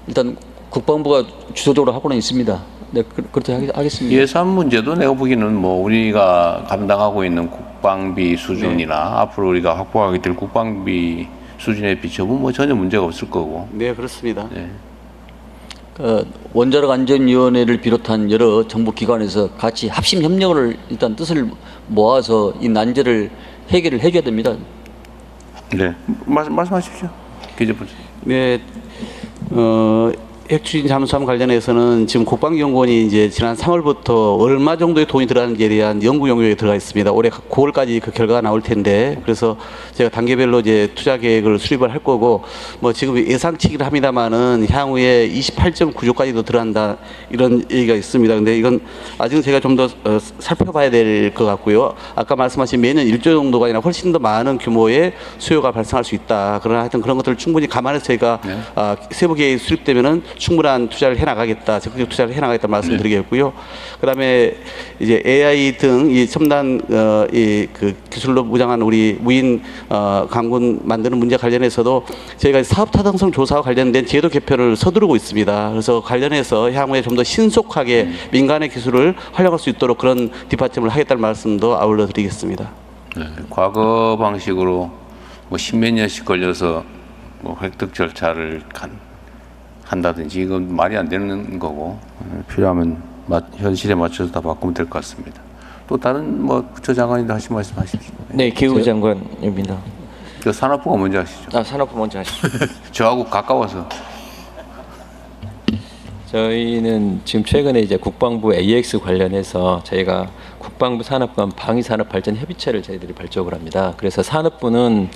Speaker 4: 일단 국방부가 주도적으로 하고는 있습니다. 네, 그렇게 하겠습니다.
Speaker 3: 예산 문제도 내가 보기에는 뭐 우리가 감당하고 있는 국방비 수준이나
Speaker 20: 네.
Speaker 3: 앞으로 우리가 확보하게 될 국방비 수준에 비춰보면 뭐 전혀 문제가 없을 거고.
Speaker 20: 네, 그렇습니다.
Speaker 3: 네.
Speaker 4: 원자력 안전위원회를 비롯한 여러 정부 기관에서 같이 합심 협력을 일단 뜻을 모아서 이 난제를 해결을 해줘야 됩니다.
Speaker 3: 네, 말씀하십시오. 기재부장.
Speaker 20: 네, 핵추진 잠수함 관련해서는 지금 국방연구원이 이제 지난 3월부터 얼마 정도의 돈이 들어가는지에 대한 연구 용역에 들어가 있습니다. 올해 9월까지 그 결과가 나올 텐데, 그래서 제가 단계별로 이제 투자 계획을 수립을 할 거고, 뭐 지금 예상치기를 합니다만은 향후에 28.9조까지도 들어간다 이런 얘기가 있습니다. 근데 이건 아직은 제가 좀 더 살펴봐야 될 것 같고요. 아까 말씀하신 매년 1조 정도가 아니라 훨씬 더 많은 규모의 수요가 발생할 수 있다. 그러나 하여튼 그런 것들을 충분히 감안해서 저희가 세부 계획이 수립되면은 충분한 투자를 해나가겠다, 적극적 투자를 해나가겠다 말씀드리겠고요. 그다음에 이제 AI 등 이 첨단 그 기술로 무장한 우리 무인 강군 만드는 문제 관련해서도 저희가 사업 타당성 조사와 관련된 제도 개편을 서두르고 있습니다. 그래서 관련해서 향후에 좀 더 신속하게 민간의 기술을 활용할 수 있도록 그런 뒷받침을 하겠다는 말씀도 아울러 드리겠습니다.
Speaker 3: 네, 과거 방식으로 뭐 십몇 년씩 걸려서 뭐 획득 절차를 한다든지 이건 말이 안 되는 거고 필요하면 현실에 맞춰서 다 바꾸면 될 것 같습니다. 또 다른 뭐 부처장관님도 하신 말씀 하십시오.
Speaker 21: 네, 기후 장관입니다.
Speaker 3: 저 산업부가 먼저 하시죠.
Speaker 21: 산업부 먼저 하시죠.
Speaker 3: 저하고 가까워서.
Speaker 21: 저희는 지금 최근에 이제 국방부 AX 관련해서 저희가 국방부 산업관 방위산업발전 협의체를 저희들이 발족을 합니다. 그래서 산업부는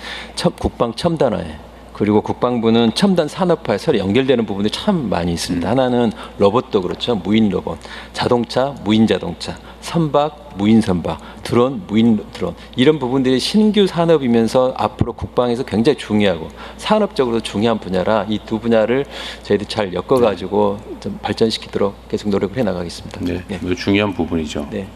Speaker 21: 국방 첨단화에, 그리고 국방부는 첨단 산업화에 서로 연결되는 부분이 참 많이 있습니다. 하나는 로봇도 그렇죠. 무인 로봇, 자동차, 무인 자동차, 선박, 무인 선박, 드론, 무인 드론, 이런 부분들이 신규 산업이면서 앞으로 국방에서 굉장히 중요하고 산업적으로 중요한 분야라 이 두 분야를 저희들이 잘 엮어가지고 좀 발전시키도록 계속 노력을 해나가겠습니다.
Speaker 3: 네, 네. 중요한 부분이죠.
Speaker 21: 네.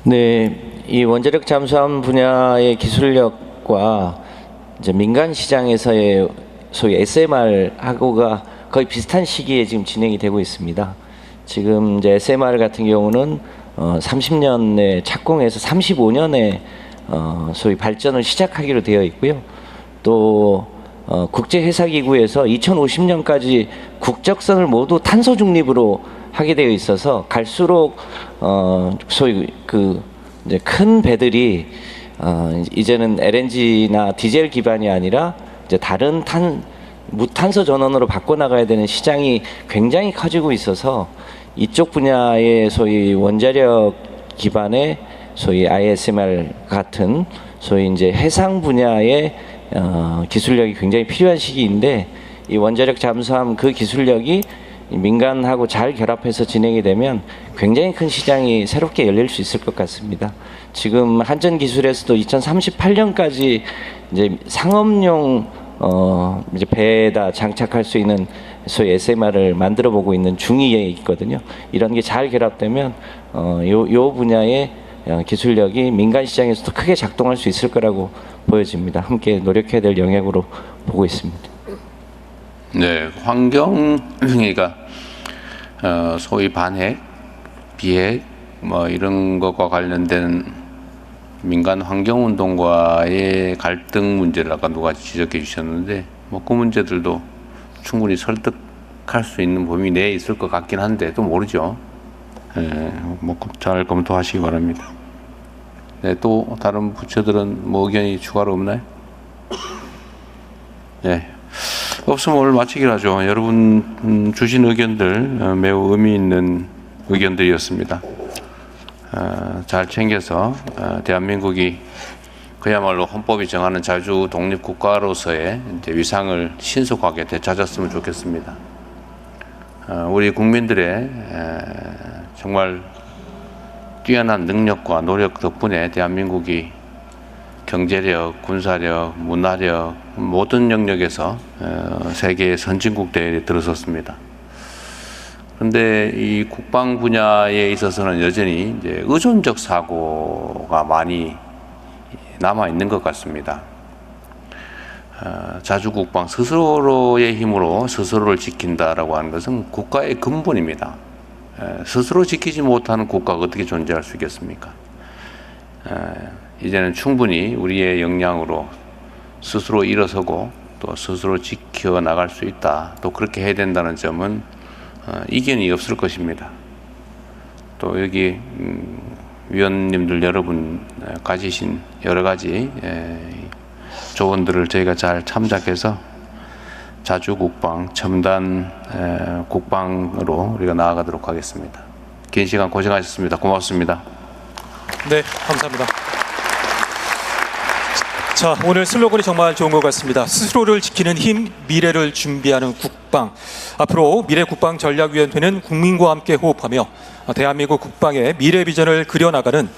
Speaker 21: 네, 이 원자력 잠수함 분야의 기술력과 이제 민간 시장에서의 소위 SMR하고가 거의 비슷한 시기에 지금 진행이 되고 있습니다. 지금 이제 SMR 같은 경우는 30년에 착공해서 35년에 소위 발전을 시작하기로 되어 있고요. 또 국제회사기구에서 2050년까지 국적선을 모두 탄소 중립으로 하게 되어 있어서 갈수록 소위 그 이제 큰 배들이 이제는 LNG나 디젤 기반이 아니라 이제 다른 무탄소 전원으로 바꿔나가야 되는 시장이 굉장히 커지고 있어서 이쪽 분야의 소위 원자력 기반의 소위 ISMR 같은 소위 이제 해상 분야의 기술력이 굉장히 필요한 시기인데 이 원자력 잠수함 그 기술력이 민간하고 잘 결합해서 진행이 되면 굉장히 큰 시장이 새롭게 열릴 수 있을 것 같습니다. 지금 한전 기술에서도 2038년까지 이제 상업용 이제 배에다 장착할 수 있는 소위 SMR을 만들어 보고 있는 중위에 있거든요. 이런 게 잘 결합되면 요 분야의 기술력이 민간 시장에서도 크게 작동할 수 있을 거라고 보여집니다. 함께 노력해야 될 영역으로 보고 있습니다.
Speaker 3: 네, 환경 그러니까 소위 반핵, 비핵 뭐 이런 것과 관련된 민간 환경 운동과의 갈등 문제를 아까 누가 지적해 주셨는데 뭐 그 문제들도 충분히 설득할 수 있는 범위 내에 있을 것 같긴 한데 또 모르죠. 뭐 잘 검토하시기 바랍니다. 네, 또 다른 부처들은 뭐 의견이 추가로 없나요? 네. 없으면 오늘 마치기로 하죠. 여러분 주신 의견들 매우 의미 있는 의견들이었습니다. 잘 챙겨서 대한민국이 그야말로 헌법이 정하는 자주 독립 국가로서의 이제 위상을 신속하게 되찾았으면 좋겠습니다. 우리 국민들의 정말 뛰어난 능력과 노력 덕분에 대한민국이 경제력, 군사력, 문화력 모든 영역에서 세계 선진국 대회에 들어섰습니다. 그런데 이 국방 분야에 있어서는 여전히 이제 의존적 사고가 많이 남아 있는 것 같습니다. 자주국방 스스로의 힘으로 스스로를 지킨다라고 하는 것은 국가의 근본입니다. 스스로 지키지 못하는 국가가 어떻게 존재할 수 있겠습니까? 이제는 충분히 우리의 역량으로 스스로 일어서고 또 스스로 지켜 나갈 수 있다. 또 그렇게 해야 된다는 점은 이견이 없을 것입니다. 또 여기 위원님들 여러분 가지신 여러 가지 조언들을 저희가 잘 참작해서 자주국방, 첨단 국방으로 우리가 나아가도록 하겠습니다. 긴 시간 고생하셨습니다. 고맙습니다.
Speaker 1: 네, 감사합니다. 자, 오늘 슬로건이 정말 좋은 것 같습니다. 스스로를 지키는 힘, 미래를 준비하는 국방. 앞으로 미래국방전략위원회는 국민과 함께 호흡하며 대한민국 국방의 미래 비전을 그려나가는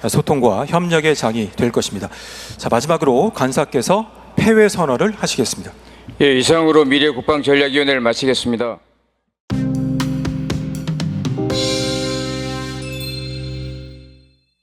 Speaker 1: 소통과 협력의 장이 될 것입니다. 자, 마지막으로 간사께서 폐회 선언을 하시겠습니다.
Speaker 2: 예, 이상으로 미래국방전략위원회를 마치겠습니다.